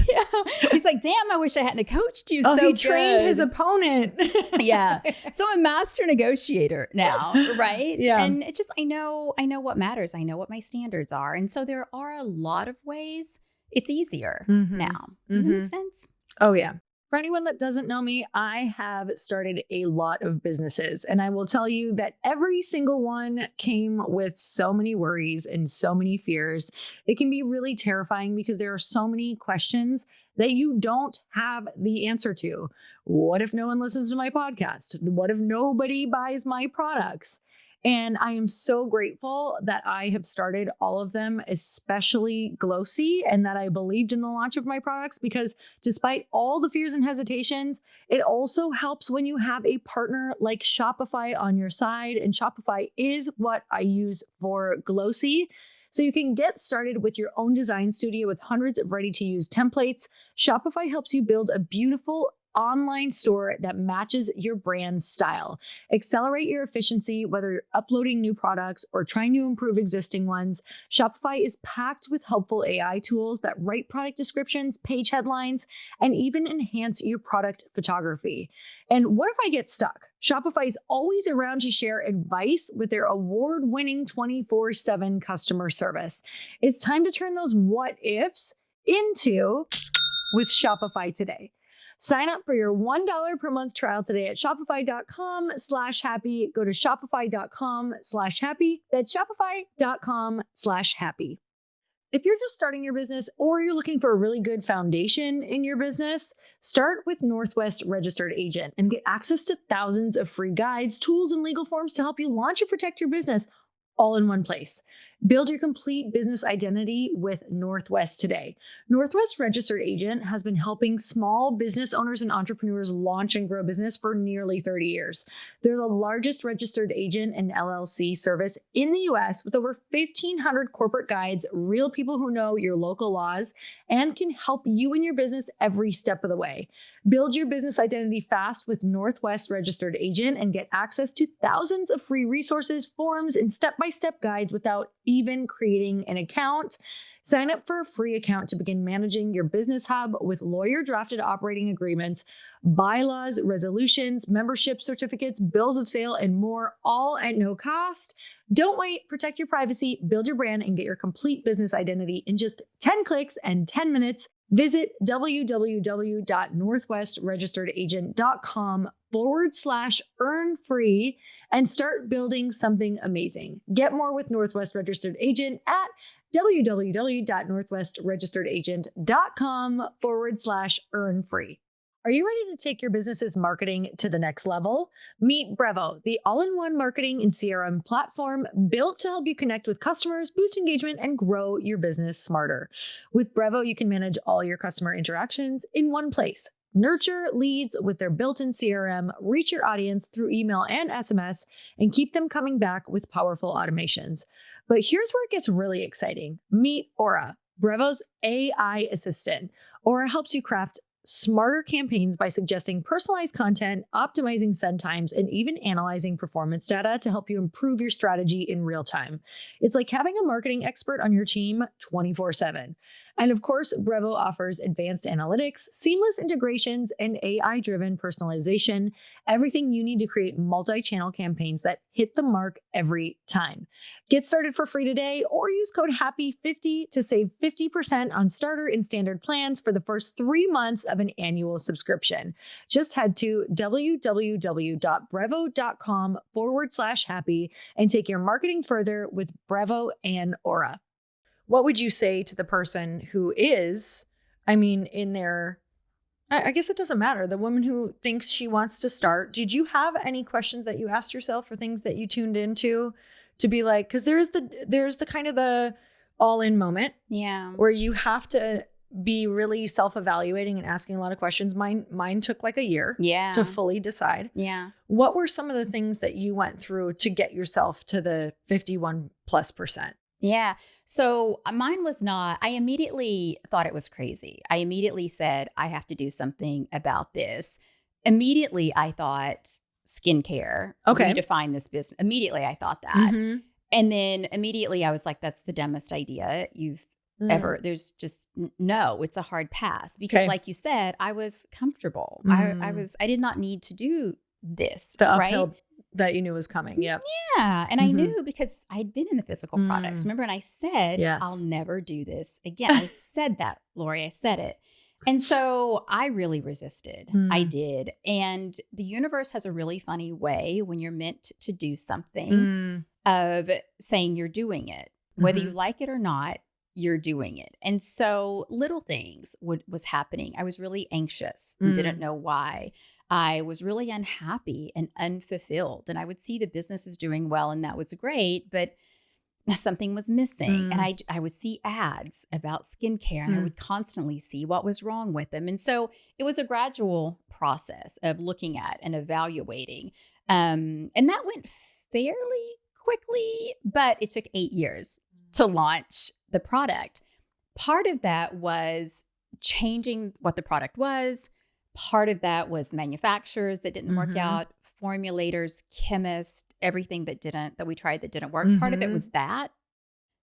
Speaker 2: Yeah. He's like, damn, I wish I hadn't coached you
Speaker 1: he trained his opponent.
Speaker 2: Yeah. So I'm a master negotiator now, right?
Speaker 1: Yeah.
Speaker 2: And it's just, I know what matters. I know what my standards are. And so there are a lot of ways it's easier now. Does that make sense?
Speaker 1: Oh, yeah. For anyone that doesn't know me, I have started a lot of businesses, and I will tell you that every single one came with so many worries and so many fears. It can be really terrifying because there are so many questions that you don't have the answer to. What if no one listens to my podcast? What if nobody buys my products? And I am so grateful that I have started all of them, especially Glossy, and that I believed in the launch of my products, because despite all the fears and hesitations, it also helps when you have a partner like Shopify on your side. And Shopify is what I use for Glossy. So you can get started with your own design studio with hundreds of ready-to-use templates. Shopify helps you build a beautiful online store that matches your brand's style. Accelerate your efficiency, whether you're uploading new products or trying to improve existing ones. Shopify is packed with helpful AI tools that write product descriptions, page headlines, and even enhance your product photography. And what if I get stuck? Shopify is always around to share advice with their award-winning 24/7 customer service. It's time to turn those what ifs into with Shopify today. Sign up for your $1 per month trial today at shopify.com/happy. Go to shopify.com/happy. That's shopify.com/happy. If you're just starting your business or you're looking for a really good foundation in your business, start with Northwest Registered Agent and get access to thousands of free guides, tools, and legal forms to help you launch and protect your business, all in one place. Build your complete business identity with Northwest today. Northwest Registered Agent has been helping small business owners and entrepreneurs launch and grow business for nearly 30 years. They're the largest registered agent and LLC service in the US with over 1,500 corporate guides, real people who know your local laws, and can help you and your business every step of the way. Build your business identity fast with Northwest Registered Agent and get access to thousands of free resources, forms, and step-by-step guides without even creating an account. Sign up for a free account to begin managing your business hub with lawyer-drafted operating agreements, bylaws, resolutions, membership certificates, bills of sale, and more, all at no cost. Don't wait. Protect your privacy, build your brand, and get your complete business identity in just 10 clicks and 10 minutes. Visit www.northwestregisteredagent.com/earn free and start building something amazing. Get more with Northwest Registered Agent at www.northwestregisteredagent.com/earn free. Are you ready to take your business's marketing to the next level? Meet Brevo, the all-in-one marketing and CRM platform built to help you connect with customers, boost engagement, and grow your business smarter. With Brevo, you can manage all your customer interactions in one place. Nurture leads with their built-in CRM, reach your audience through email and SMS, and keep them coming back with powerful automations. But here's where it gets really exciting. Meet Aura, Brevo's AI assistant. Aura helps you craft smarter campaigns by suggesting personalized content, optimizing send times, and even analyzing performance data to help you improve your strategy in real time. It's like having a marketing expert on your team 24/7. And of course, Brevo offers advanced analytics, seamless integrations, and AI-driven personalization, everything you need to create multi-channel campaigns that hit the mark every time. Get started for free today or use code HAPPY50 to save 50% on starter and standard plans for the first 3 months of an annual subscription. Just head to www.brevo.com/happy and take your marketing further with Brevo and Aura. What would you say to the person who is, in their, I guess it doesn't matter, the woman who thinks she wants to start? Did you have any questions that you asked yourself or things that you tuned into to be like, because there's the kind of the all-in moment, where you have to be really self-evaluating and asking a lot of questions. Mine took like a year to fully decide. What were some of the things that you went through to get yourself to the 51+%?
Speaker 2: Yeah. So mine was not, I immediately thought it was crazy. I immediately said, I have to do something about this. Immediately, I thought skincare.
Speaker 1: Okay.
Speaker 2: Redefine this business. Immediately, I thought that. Mm-hmm. And then immediately I was like, that's the dumbest idea you've ever, there's just no, it's a hard pass because like you said, I was comfortable. I did not need to do this.
Speaker 1: The uphill that you knew was coming. Yep.
Speaker 2: Yeah. And I knew because I'd been in the physical products. Remember? And I said, I'll never do this again. I said that, Lori, I said it. And so I really resisted. I did. And the universe has a really funny way when you're meant to do something of saying you're doing it, whether you like it or not, you're doing it. And so little things was happening. I was really anxious and didn't know why. I was really unhappy and unfulfilled. And I would see the businesses doing well and that was great, but something was missing. And I would see ads about skincare and I would constantly see what was wrong with them. And so it was a gradual process of looking at and evaluating. And that went fairly quickly, but it took 8 years to launch the product. Part of that was changing what the product was. Part of that was manufacturers that didn't work out, formulators, chemists, everything that we tried that didn't work. Part of it was that.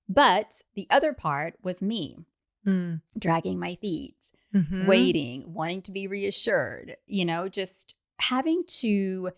Speaker 2: But the other part was me dragging my feet, waiting, wanting to be reassured, just having to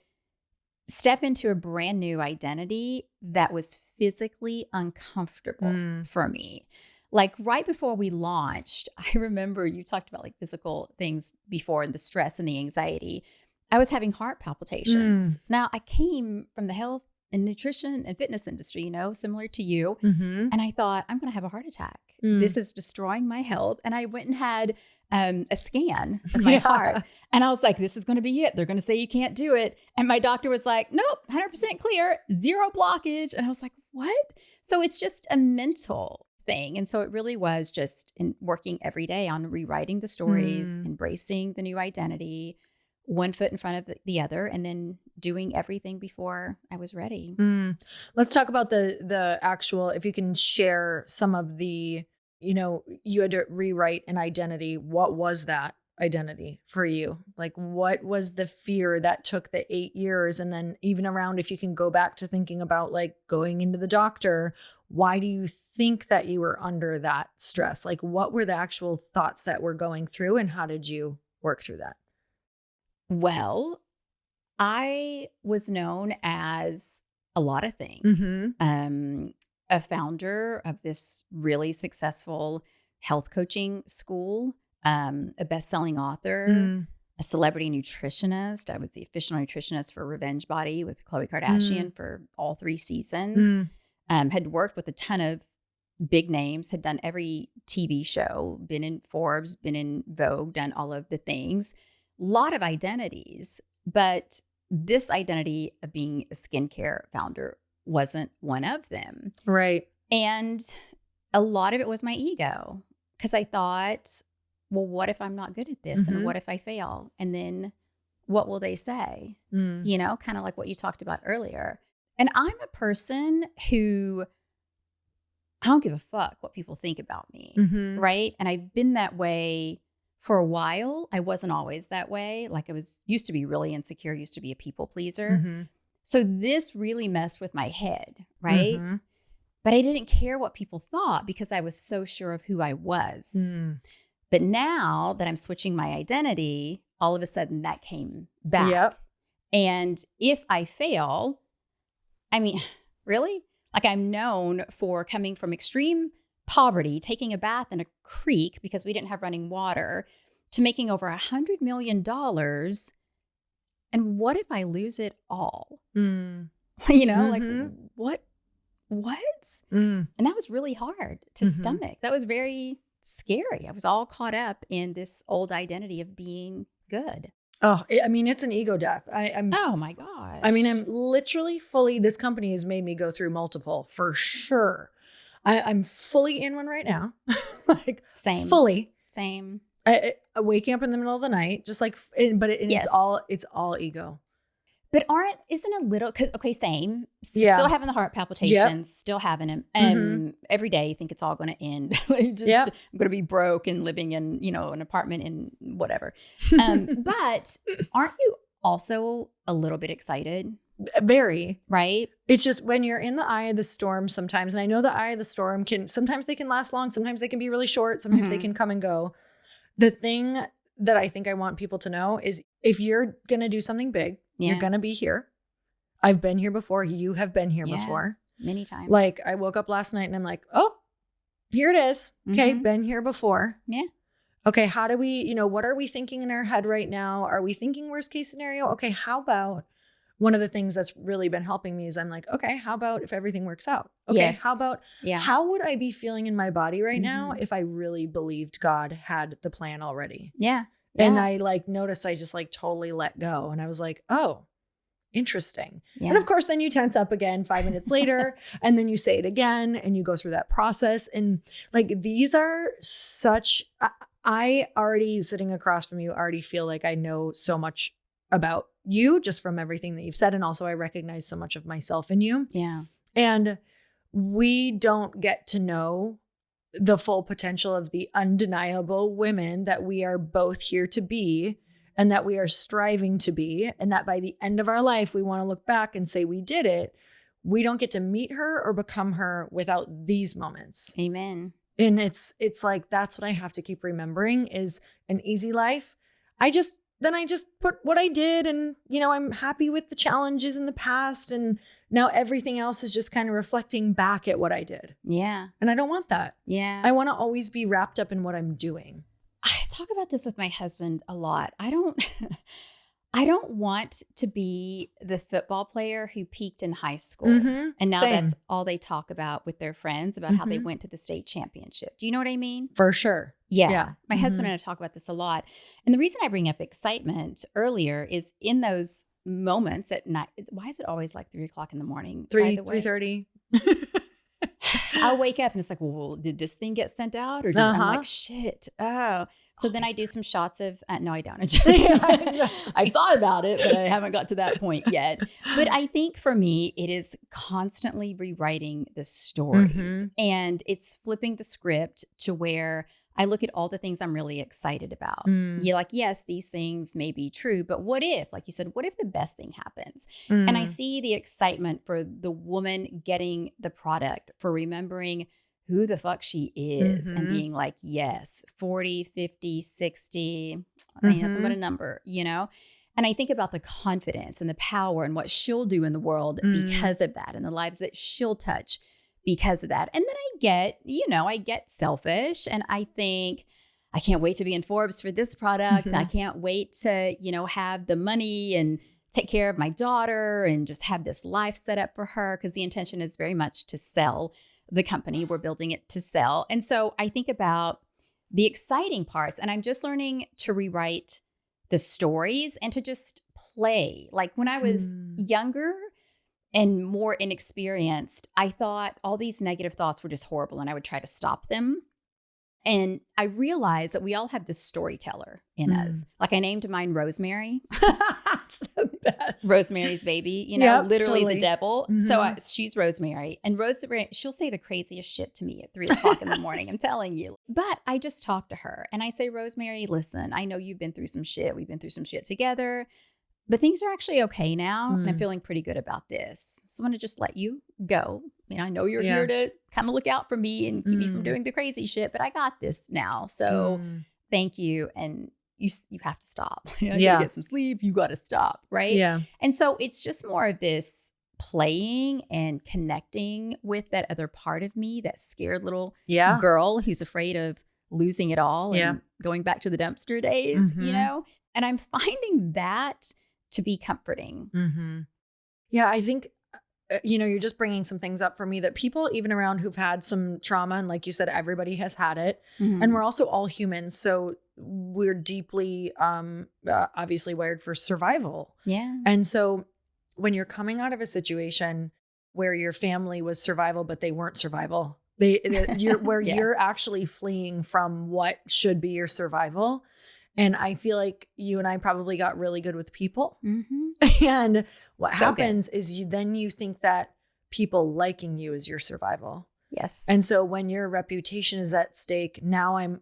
Speaker 2: step into a brand new identity that was physically uncomfortable for me. Like right before we launched, I remember you talked about like physical things before and the stress and the anxiety. I was having heart palpitations. Now I came from the health and nutrition and fitness industry, similar to you. And I thought, I'm going to have a heart attack. This is destroying my health. And I went and had a scan of my heart. And I was like, this is going to be it. They're going to say you can't do it. And my doctor was like, nope, 100% clear, 0 blockage. And I was like, what? So it's just a mental thing. And so it really was just in working every day on rewriting the stories, embracing the new identity, one foot in front of the other, and then doing everything before I was ready.
Speaker 1: Let's talk about the actual, if you can share some of the, you had to rewrite an identity. What was that identity for you? Like, what was the fear that took the 8 years? And then even around, if you can go back to thinking about like going into the doctor, why do you think that you were under that stress? Like, what were the actual thoughts that were going through, and how did you work through that?
Speaker 2: Well, I was known as a lot of things. A founder of this really successful health coaching school, a best-selling author, a celebrity nutritionist. I was the official nutritionist for Revenge Body with Khloe Kardashian for all 3 seasons. Had worked with a ton of big names, had done every TV show, been in Forbes, been in Vogue, done all of the things. A lot of identities, but this identity of being a skincare founder wasn't one of them.
Speaker 1: Right.
Speaker 2: And a lot of it was my ego, because I thought, well, what if I'm not good at this? And what if I fail? And then what will they say? Kind of like what you talked about earlier. And I'm a person who, I don't give a fuck what people think about me. Right. And I've been that way for a while. I wasn't always that way. Like, used to be really insecure, used to be a people pleaser. So this really messed with my head, right? But I didn't care what people thought because I was so sure of who I was. But now that I'm switching my identity, all of a sudden that came back. And if I fail, I mean, really? Like, I'm known for coming from extreme poverty, taking a bath in a creek because we didn't have running water, to making over $100 million. And what if I lose it all? Like, what? And that was really hard to stomach. That was very scary. I was all caught up in this old identity of being good.
Speaker 1: Oh, I mean, it's an ego death. I'm
Speaker 2: oh my gosh.
Speaker 1: I mean, I'm literally fully, this company has made me go through multiple for sure. I'm fully in one right now. Like,
Speaker 2: same.
Speaker 1: Fully.
Speaker 2: Same.
Speaker 1: Waking up in the middle of the night, just like, it's all ego.
Speaker 2: But isn't a little, because, okay, same. Still having the heart palpitations, still having them. Every day, I think it's all going to end. I'm going to be broke and living in, an apartment in whatever. But aren't you also a little bit excited?
Speaker 1: Very.
Speaker 2: Right?
Speaker 1: It's just when you're in the eye of the storm sometimes, and I know the eye of the storm sometimes they can last long, sometimes they can be really short, sometimes they can come and go. The thing that I think I want people to know is, if you're going to do something big, you're going to be here. I've been here before. You have been here before.
Speaker 2: Many times.
Speaker 1: Like, I woke up last night and I'm like, oh, here it is. Okay. Been here before.
Speaker 2: Yeah.
Speaker 1: Okay. How do we, what are we thinking in our head right now? Are we thinking worst case scenario? Okay. How about, one of the things that's really been helping me is I'm like, okay, how about if everything works out? Okay. How about, how would I be feeling in my body right now if I really believed God had the plan already?
Speaker 2: Yeah.
Speaker 1: And I noticed I just totally let go. And I was like, oh, interesting. Yeah. And of course, then you tense up again 5 minutes later, and then you say it again, and you go through that process. And these are I already, sitting across from you, already feel like I know so much about you just from everything that you've said. And also I recognize so much of myself in you.
Speaker 2: Yeah.
Speaker 1: And we don't get to know the full potential of the undeniable women that we are both here to be, and that we are striving to be. And that by the end of our life, we want to look back and say we did it. We don't get to meet her or become her without these moments.
Speaker 2: Amen.
Speaker 1: And it's like, that's what I have to keep remembering is an easy life. I just put what I did, and, I'm happy with the challenges in the past. And now everything else is just kind of reflecting back at what I did.
Speaker 2: Yeah.
Speaker 1: And I don't want that.
Speaker 2: Yeah.
Speaker 1: I want to always be wrapped up in what I'm doing.
Speaker 2: I talk about this with my husband a lot. I don't want to be the football player who peaked in high school.
Speaker 1: Mm-hmm.
Speaker 2: And now
Speaker 1: Same.
Speaker 2: that's all they talk about with their friends about how they went to the state championship. Do you know what I mean?
Speaker 1: For sure.
Speaker 2: Yeah. My husband and I talk about this a lot. And the reason I bring up excitement earlier is in those moments at night. Why is it always like 3:00 in the morning?
Speaker 1: 3:30.
Speaker 2: I'll wake up and it's like, well, did this thing get sent out? Or I'm like, shit. Oh. So then I do some shots of, no, I don't. I've thought about it, but I haven't got to that point yet. But I think for me, it is constantly rewriting the stories and it's flipping the script to where I look at all the things I'm really excited about. You're like, yes, these things may be true, but what if, like you said, what if the best thing happens? And I see the excitement for the woman getting the product, for remembering who the fuck she is and being like, yes, 40, 50, 60, ain't nothing but a number, you know? And I think about the confidence and the power and what she'll do in the world because of that and the lives that she'll touch because of that. And then I get selfish and I think, I can't wait to be in Forbes for this product. I can't wait to, have the money and take care of my daughter and just have this life set up for her because the intention is very much to sell the company. We're building it to sell. And so I think about the exciting parts and I'm just learning to rewrite the stories and to just play. Like when I was younger and more inexperienced, I thought all these negative thoughts were just horrible and I would try to stop them. And I realized that we all have this storyteller in us. Like I named mine Rosemary.
Speaker 1: That's the best.
Speaker 2: Rosemary's Baby, literally totally. The devil. So she's Rosemary. And Rosemary, she'll say the craziest shit to me at 3:00 in the morning. I'm telling you. But I just talk to her and I say, Rosemary, listen, I know you've been through some shit. We've been through some shit together. But things are actually okay now. And I'm feeling pretty good about this. So I'm going to just let you go. I know you're here to kind of look out for me and keep me from doing the crazy shit, but I got this now. So thank you. And you have to stop. You get some sleep. You got to stop. Right.
Speaker 1: Yeah.
Speaker 2: And so it's just more of this playing and connecting with that other part of me, that scared little girl who's afraid of losing it all and going back to the dumpster days, and I'm finding that to be comforting.
Speaker 1: Yeah, I think, you're just bringing some things up for me that people even around who've had some trauma, and like you said, everybody has had it, and we're also all humans. So we're deeply, obviously wired for survival.
Speaker 2: Yeah.
Speaker 1: And so when you're coming out of a situation where your family was survival, but they weren't survival, you're actually fleeing from what should be your survival. And I feel like you and I probably got really good with people. And what happens is you think that people liking you is your survival.
Speaker 2: Yes.
Speaker 1: And so when your reputation is at stake, now I'm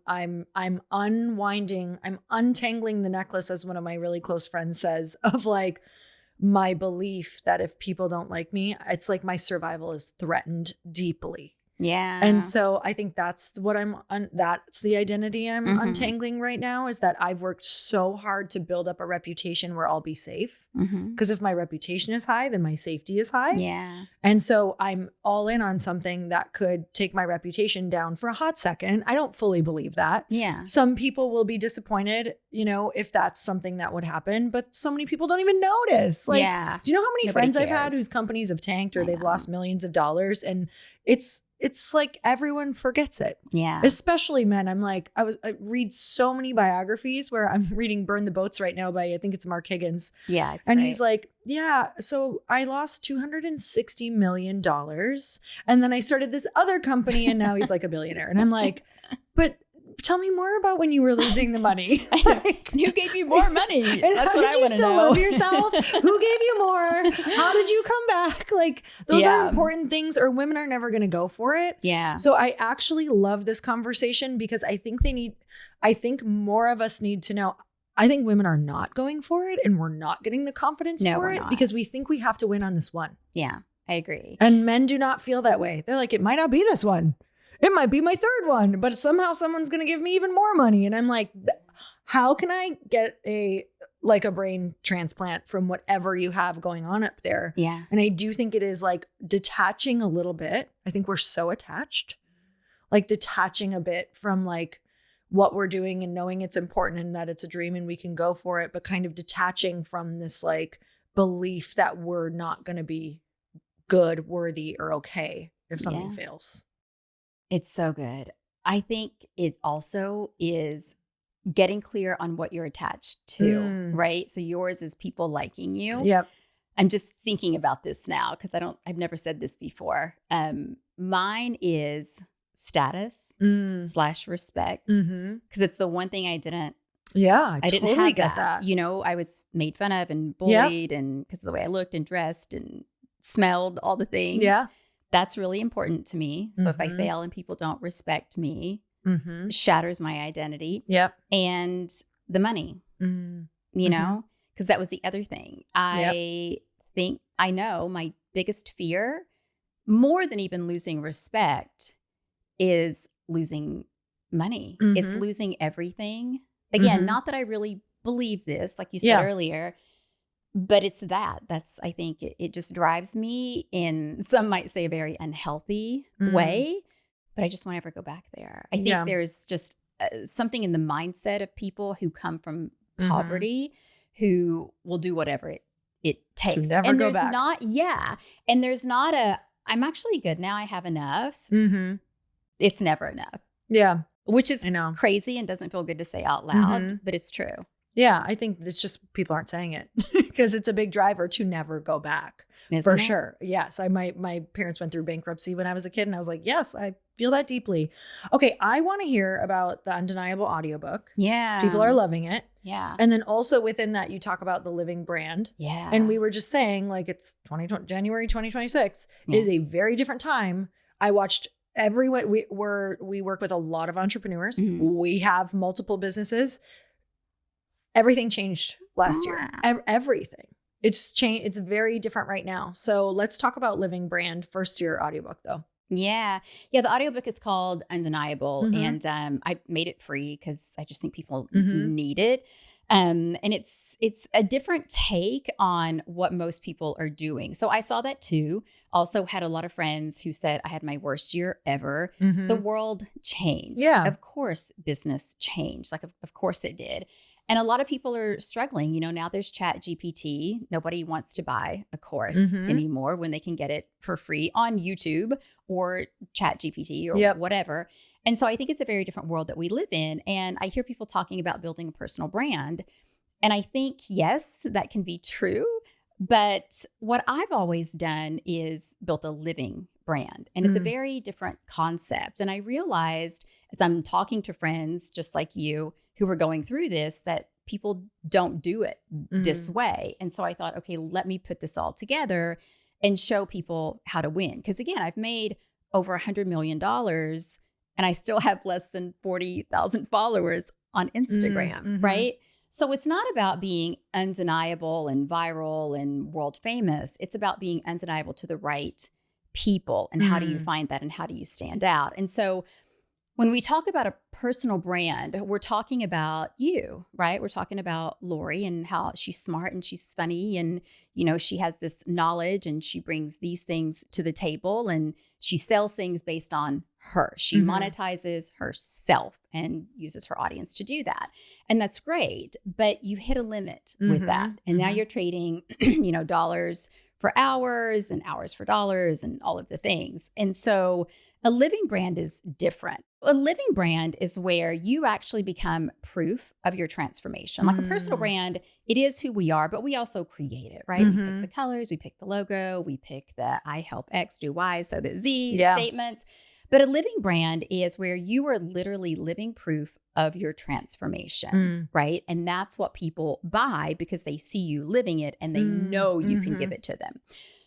Speaker 1: untangling the necklace, as one of my really close friends says, of like my belief that if people don't like me, it's like my survival is threatened deeply.
Speaker 2: Yeah.
Speaker 1: And so I think that's what that's the identity I'm untangling right now, is that I've worked so hard to build up a reputation where I'll be safe. Because if my reputation is high, then my safety is high.
Speaker 2: Yeah.
Speaker 1: And so I'm all in on something that could take my reputation down for a hot second. I don't fully believe that.
Speaker 2: Yeah.
Speaker 1: Some people will be disappointed, if that's something that would happen, but so many people don't even notice. Like, do you know how many friends I've had whose companies have tanked or they've lost millions of dollars, and it's like everyone forgets it.
Speaker 2: Yeah.
Speaker 1: Especially men. I'm like, I read so many biographies where I'm reading Burn the Boats right now by, I think it's Mark Higgins.
Speaker 2: Yeah.
Speaker 1: And he's like, yeah, so I lost $260 million. And then I started this other company and now he's like a billionaire. And I'm like, but tell me more about when you were losing the money.
Speaker 2: Like, who gave you more money? That's what I want to know. Did you still
Speaker 1: love yourself? Who gave you more? How did you come back? Like, those are important things, or women are never going to go for it.
Speaker 2: Yeah.
Speaker 1: So I actually love this conversation because I think more of us need to know. I think women are not going for it, and we're not getting the confidence for it because we think we have to win on this one.
Speaker 2: Yeah, I agree.
Speaker 1: And men do not feel that way. They're like, it might not be this one. It might be my third one, but somehow someone's going to give me even more money. And I'm like, how can I get a brain transplant from whatever you have going on up there?
Speaker 2: Yeah.
Speaker 1: And I do think it is like detaching a little bit. I think we're so attached, like detaching a bit from like what we're doing and knowing it's important and that it's a dream and we can go for it, but kind of detaching from this like belief that we're not going to be good, worthy, or okay if something fails.
Speaker 2: It's so good. I think it also is getting clear on what you're attached to, right? So yours is people liking you.
Speaker 1: Yep.
Speaker 2: I'm just thinking about this now because I've never said this before. Mine is status / respect because it's the one thing I didn't.
Speaker 1: Yeah, I
Speaker 2: didn't
Speaker 1: totally
Speaker 2: have
Speaker 1: get that.
Speaker 2: You know, I was made fun of and bullied and because of the way I looked and dressed and smelled, all the things.
Speaker 1: Yeah.
Speaker 2: That's really important to me. So if I fail and people don't respect me, it shatters my identity.
Speaker 1: Yep.
Speaker 2: And the money, you know, because that was the other thing. I know my biggest fear, more than even losing respect, is losing money. It's losing everything. Again, not that I really believe this, like you said earlier, but it's that's, I think it just drives me in, some might say, a very unhealthy way, but I just won't ever go back there. I think there's just something in the mindset of people who come from poverty who will do whatever it takes.
Speaker 1: Never
Speaker 2: and
Speaker 1: go
Speaker 2: there's
Speaker 1: back.
Speaker 2: And there's not I'm actually good now, I have enough. It's never enough.
Speaker 1: Yeah.
Speaker 2: Which is crazy and doesn't feel good to say out loud, but it's true.
Speaker 1: Yeah, I think it's just people aren't saying it because it's a big driver to never go back.
Speaker 2: Isn't it?
Speaker 1: Sure. Yes. My parents went through bankruptcy when I was a kid and I was like, yes, I feel that deeply. Okay. I want to hear about the Undeniable audiobook.
Speaker 2: Yeah.
Speaker 1: 'Cause people are loving it.
Speaker 2: Yeah.
Speaker 1: And then also within that, you talk about the living brand.
Speaker 2: Yeah.
Speaker 1: And we were just saying like it's January 2026. It is a very different time. I watched everyone. We work with a lot of entrepreneurs. We have multiple businesses. Everything changed last year. Everything. It's changed. It's very different right now. So let's talk about Living Brand. First, your audiobook though.
Speaker 2: Yeah. Yeah. The audiobook is called Undeniable. And I made it free because I just think people need it. And it's a different take on what most people are doing. So I saw that too. Also had a lot of friends who said I had my worst year ever. The world changed.
Speaker 1: Yeah.
Speaker 2: Of course, business changed. Like, of course it did. And a lot of people are struggling. You know, now there's Chat GPT. Nobody wants to buy a course anymore when they can get it for free on YouTube or Chat GPT or whatever. And so I think it's a very different world that we live in. And I hear people talking about building a personal brand. And I think, yes, that can be true. But what I've always done is built a living brand. And it's a very different concept. And I realized as I'm talking to friends just like you who were going through this, that people don't do it this way. And so I thought, okay, let me put this all together and show people how to win. Because again, I've made over $100 million and I still have less than 40,000 followers on Instagram, right? So it's not about being undeniable and viral and world famous. It's about being undeniable to the right people. And how do you find that and how do you stand out? And so when we talk about a personal brand, we're talking about you, right? We're talking about Lori and how she's smart and she's funny and, you know, she has this knowledge and she brings these things to the table and she sells things based on her. She monetizes herself and uses her audience to do that. And that's great, but you hit a limit with that. And now you're trading, you know, dollars for hours and hours for dollars and all of the things. And so a living brand is different. A living brand is where you actually become proof of your transformation. Like a personal brand, it is who we are, but we also create it, right? We pick the colors, we pick the logo, we pick the I help X do Y, so the Z statements. But a living brand is where you are literally living proof of your transformation, right? And that's what people buy because they see you living it and they know you can give it to them.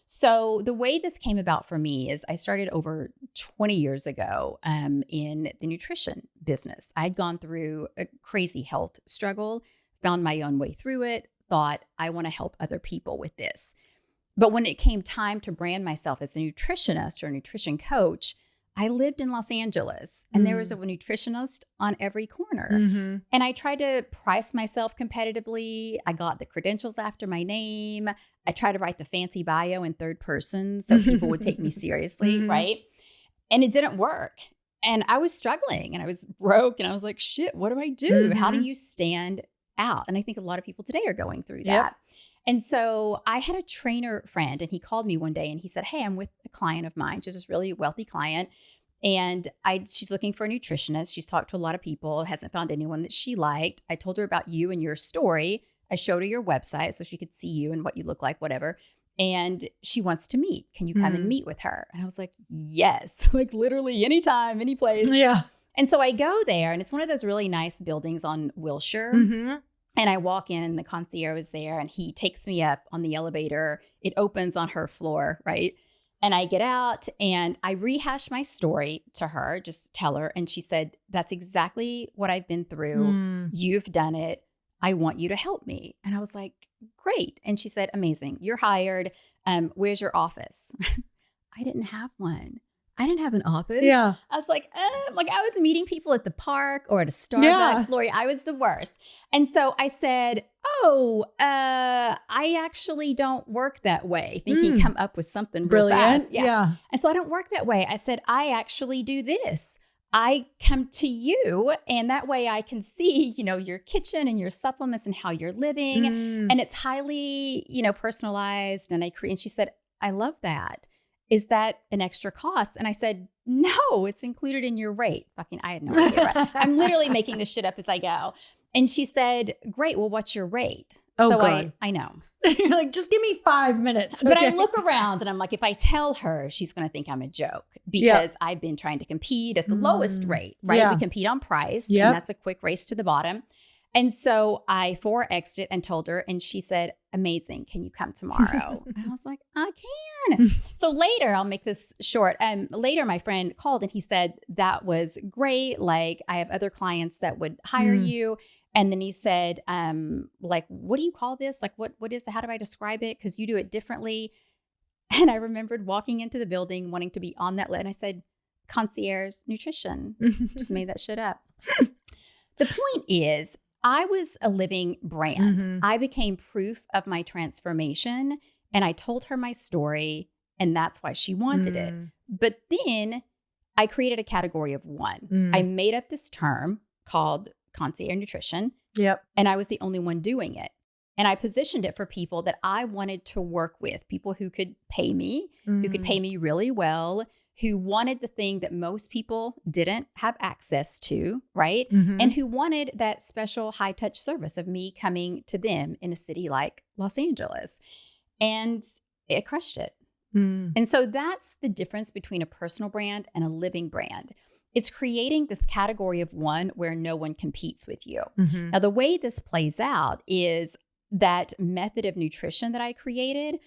Speaker 2: So the way this came about for me is I started over 20 years ago in the nutrition business. I'd gone through a crazy health struggle, found my own way through it, thought I want to help other people with this. But when it came time to brand myself as a nutritionist or a nutrition coach, I lived in Los Angeles and there was a nutritionist on every corner. And I tried to price myself competitively. I got the credentials after my name. I tried to write the fancy bio in third person so people would take me seriously, right? And it didn't work. And I was struggling and I was broke and I was like, shit, what do I do? How do you stand out? And I think a lot of people today are going through that. And so I had a trainer friend and he called me one day and he said, hey, I'm with a client of mine. She's this really wealthy client. And she's looking for a nutritionist. She's talked to a lot of people, hasn't found anyone that she liked. I told her about you and your story. I showed her your website so she could see you and what you look like, whatever. And she wants to meet. Can you come and meet with her? And I was like, yes, like literally anytime, any place.
Speaker 1: Yeah.
Speaker 2: And so I go there and it's one of those really nice buildings on Wilshire. And I walk in and the concierge is there and he takes me up on the elevator. It opens on her floor, right? And I get out and I rehash my story to her, just tell her. And she said, that's exactly what I've been through. You've done it. I want you to help me. And I was like, great. And she said, amazing. You're hired. Where's your office? I didn't have one. I didn't have an office.
Speaker 1: Yeah.
Speaker 2: I was like I was meeting people at the park or at a Starbucks. Lori, I was the worst. And so I said, I actually don't work that way. Thinking come up with something real fast. Yeah. And so I don't work that way. I said, I actually do this. I come to you and that way I can see, your kitchen and your supplements and how you're living. And it's highly, personalized. And she said, I love that. Is that an extra cost? And I said, no, it's included in your rate. I had no idea. Right? I'm literally making this shit up as I go. And she said, great. Well, what's your rate?
Speaker 1: Oh,
Speaker 2: so
Speaker 1: God.
Speaker 2: I know.
Speaker 1: You're like, just give me 5 minutes.
Speaker 2: But I look around and I'm like, if I tell her, she's going to think I'm a joke because I've been trying to compete at the lowest rate, right?
Speaker 1: Yeah.
Speaker 2: We compete on price and that's a quick race to the bottom. And so I 4X'd it and told her and she said, amazing. Can you come tomorrow? And I was like, I can. So later, I'll make this short. Later, my friend called and he said, that was great. Like I have other clients that would hire you. And then he said, what do you call this? Like, what is it? How do I describe it? Because you do it differently. And I remembered walking into the building, wanting to be on that list. And I said, concierge nutrition. Just made that shit up. The point is, I was a living brand. I became proof of my transformation. And I told her my story. And that's why she wanted it. But then I created a category of one. I made up this term called concierge nutrition.
Speaker 1: Yep.
Speaker 2: And I was the only one doing it. And I positioned it for people that I wanted to work with, people who could pay me, who could pay me really well, who wanted the thing that most people didn't have access to, right? And who wanted that special high touch service of me coming to them in a city like Los Angeles. And it crushed it. And so that's the difference between a personal brand and a living brand. It's creating this category of one where no one competes with you. Now, the way this plays out is that method of nutrition that I created,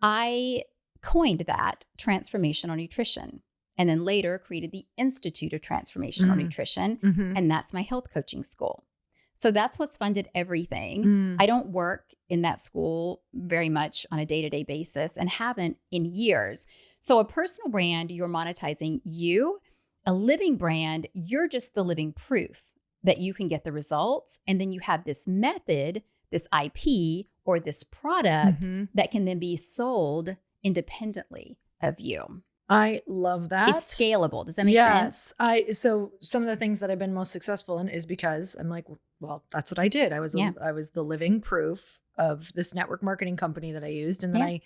Speaker 2: I coined that transformational nutrition. And then later created the Institute of Transformational Nutrition. And that's my health coaching school. So that's what's funded everything. I don't work in that school very much on a day-to-day basis and haven't in years. So a personal brand, you're monetizing you. A living brand, you're just the living proof that you can get the results. And then you have this method, this IP, or this product that can then be sold independently of you.
Speaker 1: I love that.
Speaker 2: It's scalable. Does that make sense?
Speaker 1: So some of the things that I've been most successful in is because I'm like, well, that's what I did. I was the living proof of this network marketing company that I used. And then I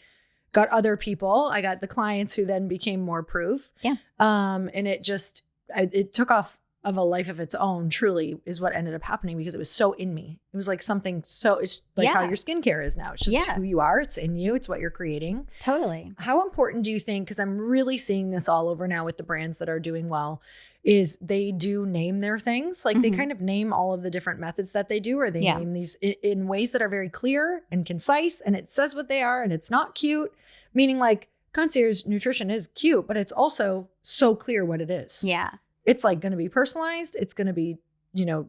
Speaker 1: got other people. I got the clients who then became more proof. Yeah. And it just, it took off of a life of its own, truly, is what ended up happening because it was so in me. It was like something so, it's like how your skincare is now. It's just who you are. It's in you. It's what you're creating.
Speaker 2: Totally.
Speaker 1: How important do you think, because I'm really seeing this all over now with the brands that are doing well, is they do name their things. Like they kind of name all of the different methods that they do, or they name these in ways that are very clear and concise, and it says what they are, and it's not cute. Meaning like concierge nutrition is cute, but it's also so clear what it is.
Speaker 2: Yeah.
Speaker 1: It's like going to be personalized. It's going to be,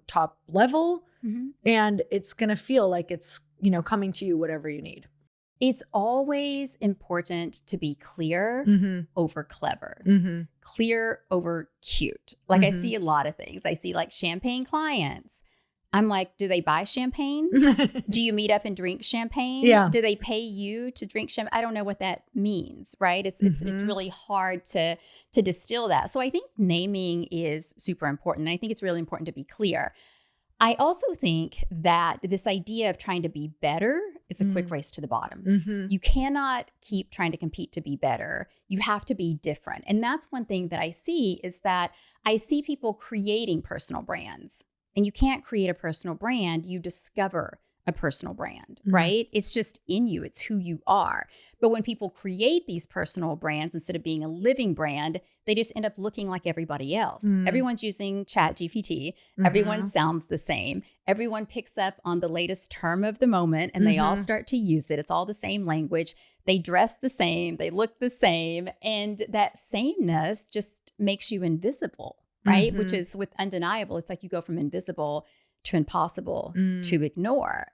Speaker 1: top level, and it's going to feel like it's, coming to you, whatever you need.
Speaker 2: It's always important to be clear over clever, clear over cute. Like I see a lot of things. I see like champagne clients. I'm like, do they buy champagne? Do you meet up and drink champagne?
Speaker 1: Yeah.
Speaker 2: Do they pay you to drink champagne? I don't know what that means, right? It's really hard to distill that. So I think naming is super important. And I think it's really important to be clear. I also think that this idea of trying to be better is a quick race to the bottom. You cannot keep trying to compete to be better. You have to be different. And that's one thing that I see is that I see people creating personal brands. And you can't create a personal brand. You discover a personal brand, right? It's just in you. It's who you are. But when people create these personal brands, instead of being a living brand, they just end up looking like everybody else. Everyone's using ChatGPT. Everyone sounds the same. Everyone picks up on the latest term of the moment and they all start to use it. It's all the same language. They dress the same. They look the same. And that sameness just makes you invisible, right? Which is with undeniable. It's like you go from invisible to impossible to ignore.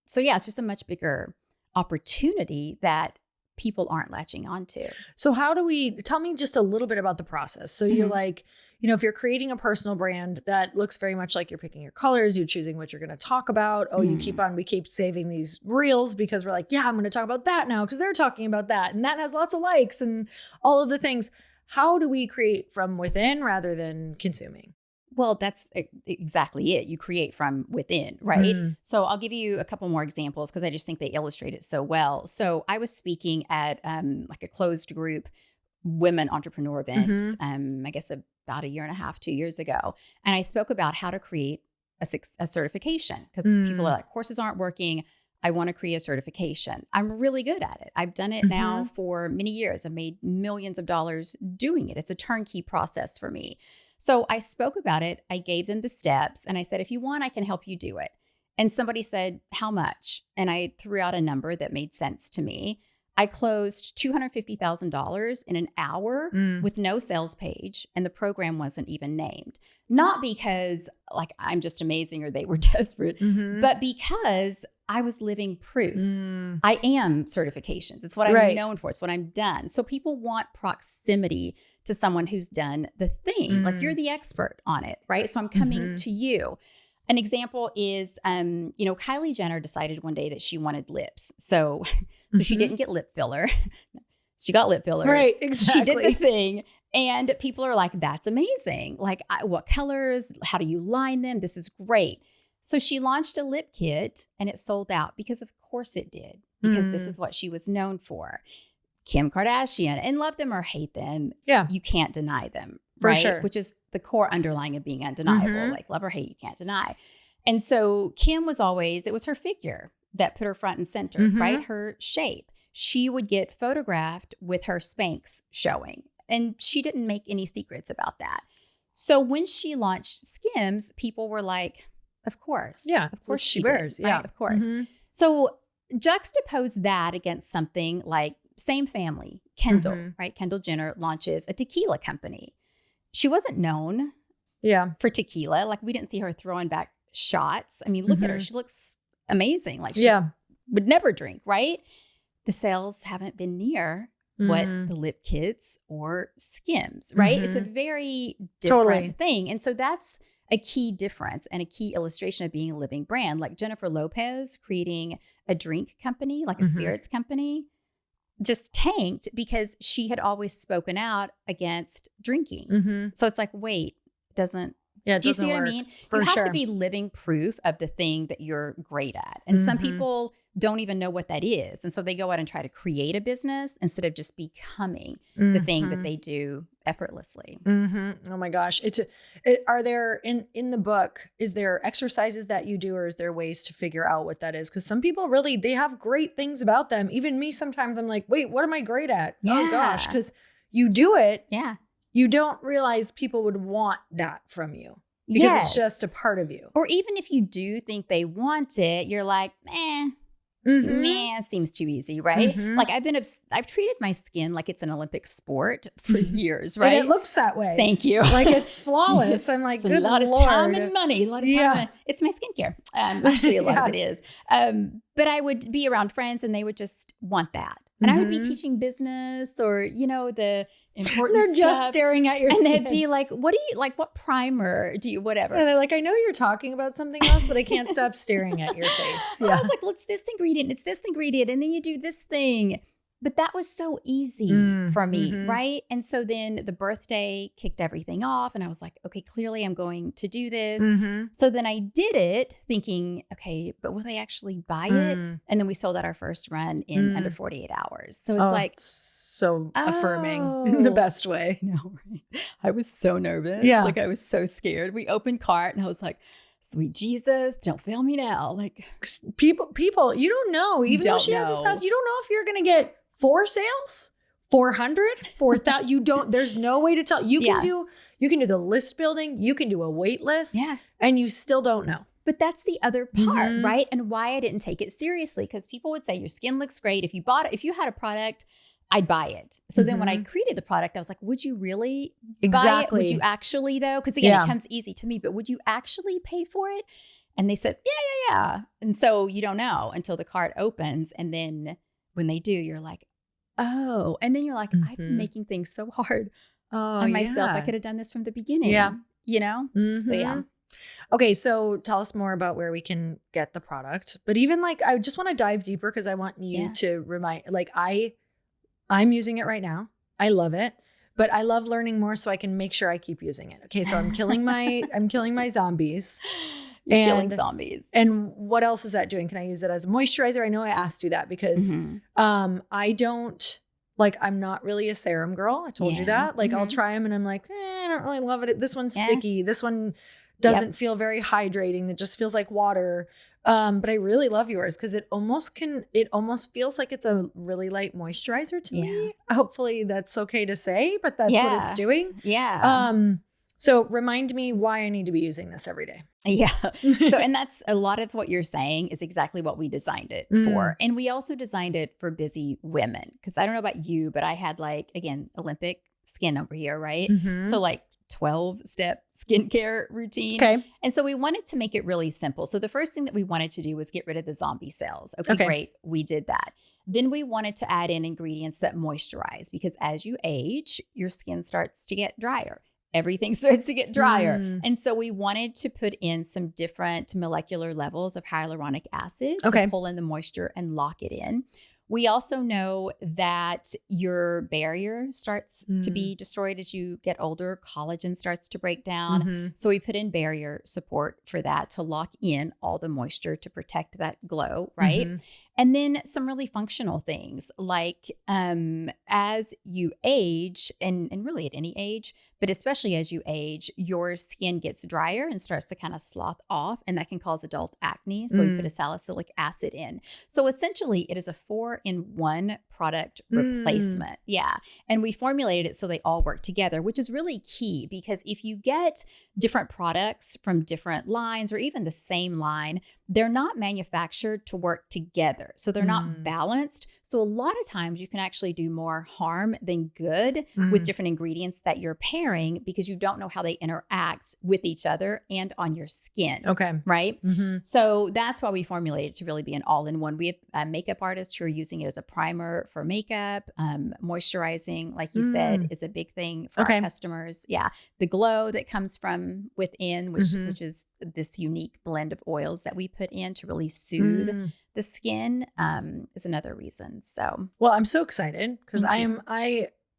Speaker 2: So yeah, it's just a much bigger opportunity that people aren't latching onto.
Speaker 1: So tell me just a little bit about the process. So you're like, if you're creating a personal brand that looks very much like you're picking your colors, you're choosing what you're going to talk about. Oh, we keep saving these reels because we're like, yeah, I'm going to talk about that now because they're talking about that. And that has lots of likes and all of the things. How do we create from within rather than consuming?
Speaker 2: Well, that's exactly it. You create from within, right? So I'll give you a couple more examples because I just think they illustrate it so well. So I was speaking at like a closed group women entrepreneur event, I guess about 1.5 years, 2 years ago. And I spoke about how to create a certification because people are like, courses aren't working. I want to create a certification. I'm really good at it. I've done it now for many years. I've made millions of dollars doing it. It's a turnkey process for me. So I spoke about it. I gave them the steps and I said, if you want, I can help you do it. And somebody said, how much? And I threw out a number that made sense to me. I closed $250,000 in an hour with no sales page. And the program wasn't even named. Not because like I'm just amazing or they were desperate, but because I was living proof. I am certifications. It's what I'm known for. It's what I'm done. So people want proximity to someone who's done the thing. Like you're the expert on it, right? So I'm coming to you. An example is, Kylie Jenner decided one day that she wanted lips. So she didn't get lip filler. She got lip filler.
Speaker 1: Right, exactly.
Speaker 2: She did the thing. And people are like, that's amazing. Like what colors? How do you line them? This is great. So she launched a lip kit and it sold out because of course it did, because this is what she was known for. Kim Kardashian, and love them or hate them, you can't deny them, right?
Speaker 1: For sure.
Speaker 2: Which is the core underlying of being undeniable. Like love or hate, you can't deny. And so Kim it was her figure that put her front and center, right? Her shape. She would get photographed with her Spanx showing, and she didn't make any secrets about that. So when she launched Skims, people were like, of course.
Speaker 1: Yeah.
Speaker 2: Of course she
Speaker 1: wears.
Speaker 2: Did, right? Of course. So juxtapose that against something like same family, Kendall, right? Kendall Jenner launches a tequila company. She wasn't known for tequila. Like we didn't see her throwing back shots. I mean, look at her. She looks amazing. Like she would never drink, right? The sales haven't been near what the lip kits or Skims, right? It's a very different thing. And so that's a key difference and a key illustration of being a living brand. Like Jennifer Lopez creating a drink company, like a spirits company, just tanked because she had always spoken out against drinking. So it's like, wait, do you see what I mean? You have to be living proof of the thing that you're great at. And some people don't even know what that is. And so they go out and try to create a business instead of just becoming the thing that they do effortlessly.
Speaker 1: Oh my gosh. Are there in the book, is there exercises that you do, or is there ways to figure out what that is? Because some people really, they have great things about them. Even me, sometimes I'm like, wait, what am I great at? Oh gosh. Because you do it.
Speaker 2: Yeah.
Speaker 1: You don't realize people would want that from you because it's just a part of you.
Speaker 2: Or even if you do think they want it, you're like, it seems too easy, right? Like I've treated my skin like it's an Olympic sport for years, right?
Speaker 1: And it looks that way.
Speaker 2: Thank you.
Speaker 1: Like it's flawless. I'm like, good
Speaker 2: Lord.
Speaker 1: A lot of
Speaker 2: time and money. A lot of time. It's my skincare. Actually, a lot of it is. But I would be around friends and they would just want that. And I would be teaching business or, the important
Speaker 1: They're just
Speaker 2: stuff.
Speaker 1: staring at your
Speaker 2: And
Speaker 1: skin.
Speaker 2: they'd be like, what do you like? What primer do you, whatever?
Speaker 1: And they're like, I know you're talking about something else, but I can't stop staring at your face.
Speaker 2: I was like, well, it's this ingredient. It's this ingredient. And then you do this thing. But that was so easy for me, right? And so then the birthday kicked everything off. And I was like, okay, clearly I'm going to do this. So then I did it thinking, okay, but will they actually buy it? And then we sold out our first run in under 48 hours. So it's like,
Speaker 1: so affirming in the best way.
Speaker 2: No, right? I was so nervous.
Speaker 1: Yeah.
Speaker 2: Like I was so scared. We opened cart and I was like, sweet Jesus, don't fail me now. Like
Speaker 1: people, you don't know. Even though she has this pass, you don't know if you're going to get 4 sales, 400, 4,000. You don't, there's no way to tell. You can do the list building. You can do a wait list and you still don't know.
Speaker 2: But that's the other part, right? And why I didn't take it seriously. Because people would say your skin looks great. If you had a product, I'd buy it. So then when I created the product, I was like, would you really buy it? Would you actually though? Because again, it comes easy to me, but would you actually pay for it? And they said, yeah. And so you don't know until the cart opens. And then when they do, you're like, oh. And then you're like, I've been making things so hard on myself. I could have done this from the beginning. Yeah. So yeah.
Speaker 1: Okay. So tell us more about where we can get the product. But even like, I just want to dive deeper because I want you to remind, like I'm using it right now. I love it, but I love learning more so I can make sure I keep using it. Okay. So I'm killing my zombies.
Speaker 2: Killing zombies.
Speaker 1: And what else is that doing? Can I use it as a moisturizer? I know I asked you that because I don't I'm not really a serum girl. I told you that. Like I'll try them and I'm like, I don't really love it. This one's sticky. This one doesn't feel very hydrating. It just feels like water. But I really love yours because it almost feels like it's a really light moisturizer to me. Hopefully that's okay to say, but that's what it's doing.
Speaker 2: Yeah.
Speaker 1: So remind me why I need to be using this every day.
Speaker 2: Yeah. So, and that's a lot of what you're saying is exactly what we designed it for. And we also designed it for busy women. Cause I don't know about you, but I had again, Olympic skin over here, right? So 12-step skincare routine. Okay. And so we wanted to make it really simple. So the first thing that we wanted to do was get rid of the zombie cells. Okay. Great. We did that. Then we wanted to add in ingredients that moisturize because as you age, your skin starts to get drier. Everything starts to get drier. And so we wanted to put in some different molecular levels of hyaluronic acid to pull in the moisture and lock it in. We also know that your barrier starts to be destroyed as you get older. Collagen starts to break down. So we put in barrier support for that to lock in all the moisture to protect that glow, right? And then some really functional things like as you age, and really at any age, but especially as you age, your skin gets drier and starts to kind of slough off, and that can cause adult acne. So we put a salicylic acid in. So essentially, it is a 4-in-1 product replacement. Yeah. And we formulated it so they all work together, which is really key because if you get different products from different lines or even the same line, they're not manufactured to work together. So they're not balanced. So a lot of times you can actually do more harm than good with different ingredients that you're pairing because you don't know how they interact with each other and on your skin. Okay. Right? So that's why we formulated it to really be an all-in-one. We have makeup artists who are using it as a primer for makeup. Moisturizing, like you said, is a big thing for our customers. Yeah. The glow that comes from within, which is this unique blend of oils that we put in to really soothe the skin, is another reason. So,
Speaker 1: well, I'm so excited because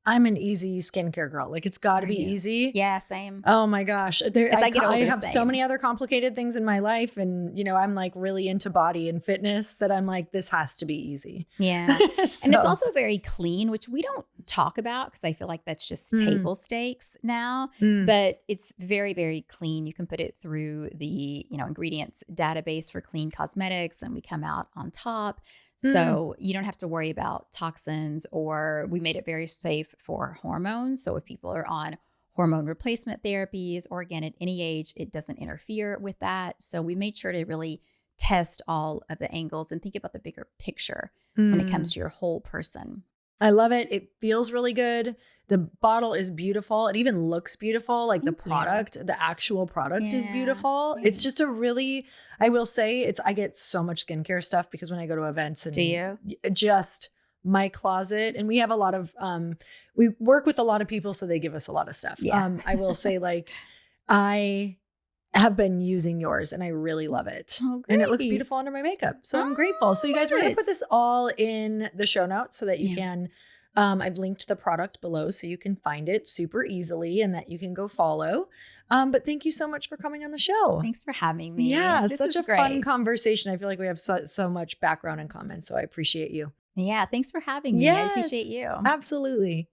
Speaker 1: I'm an easy skincare girl. Like it's got to be easy.
Speaker 2: Yeah, same.
Speaker 1: Oh my gosh. I have
Speaker 2: same.
Speaker 1: so many other complicated things in my life. And, I'm like really into body and fitness that I'm like, this has to be easy.
Speaker 2: Yeah. So. And it's also very clean, which we don't talk about because I feel like that's just table stakes now, but it's very, very clean. You can put it through the, ingredients database for clean cosmetics and we come out on top. So you don't have to worry about toxins, or we made it very safe for hormones. So if people are on hormone replacement therapies, or again, at any age, it doesn't interfere with that. So we made sure to really test all of the angles and think about the bigger picture when it comes to your whole person.
Speaker 1: I love it. It feels really good. The bottle is beautiful. It even looks beautiful. Like the actual product is beautiful. Yeah. It's just I will say I get so much skincare stuff because when I go to events and
Speaker 2: do you?
Speaker 1: Just my closet, and we have a lot of, we work with a lot of people, so they give us a lot of stuff.
Speaker 2: Yeah.
Speaker 1: I will say, like, I have been using yours and I really love it.
Speaker 2: Oh, great.
Speaker 1: And it looks beautiful under my makeup. So I'm grateful. So you guys, we're going to put this all in the show notes so that you can, I've linked the product below so you can find it super easily and that you can go follow. But thank you so much for coming on the show.
Speaker 2: Thanks for having me.
Speaker 1: Yeah,
Speaker 2: this
Speaker 1: such
Speaker 2: is
Speaker 1: a
Speaker 2: great.
Speaker 1: fun conversation. I feel like we have so much background in common. So I appreciate you.
Speaker 2: Yeah, thanks for having me. I appreciate you.
Speaker 1: Absolutely.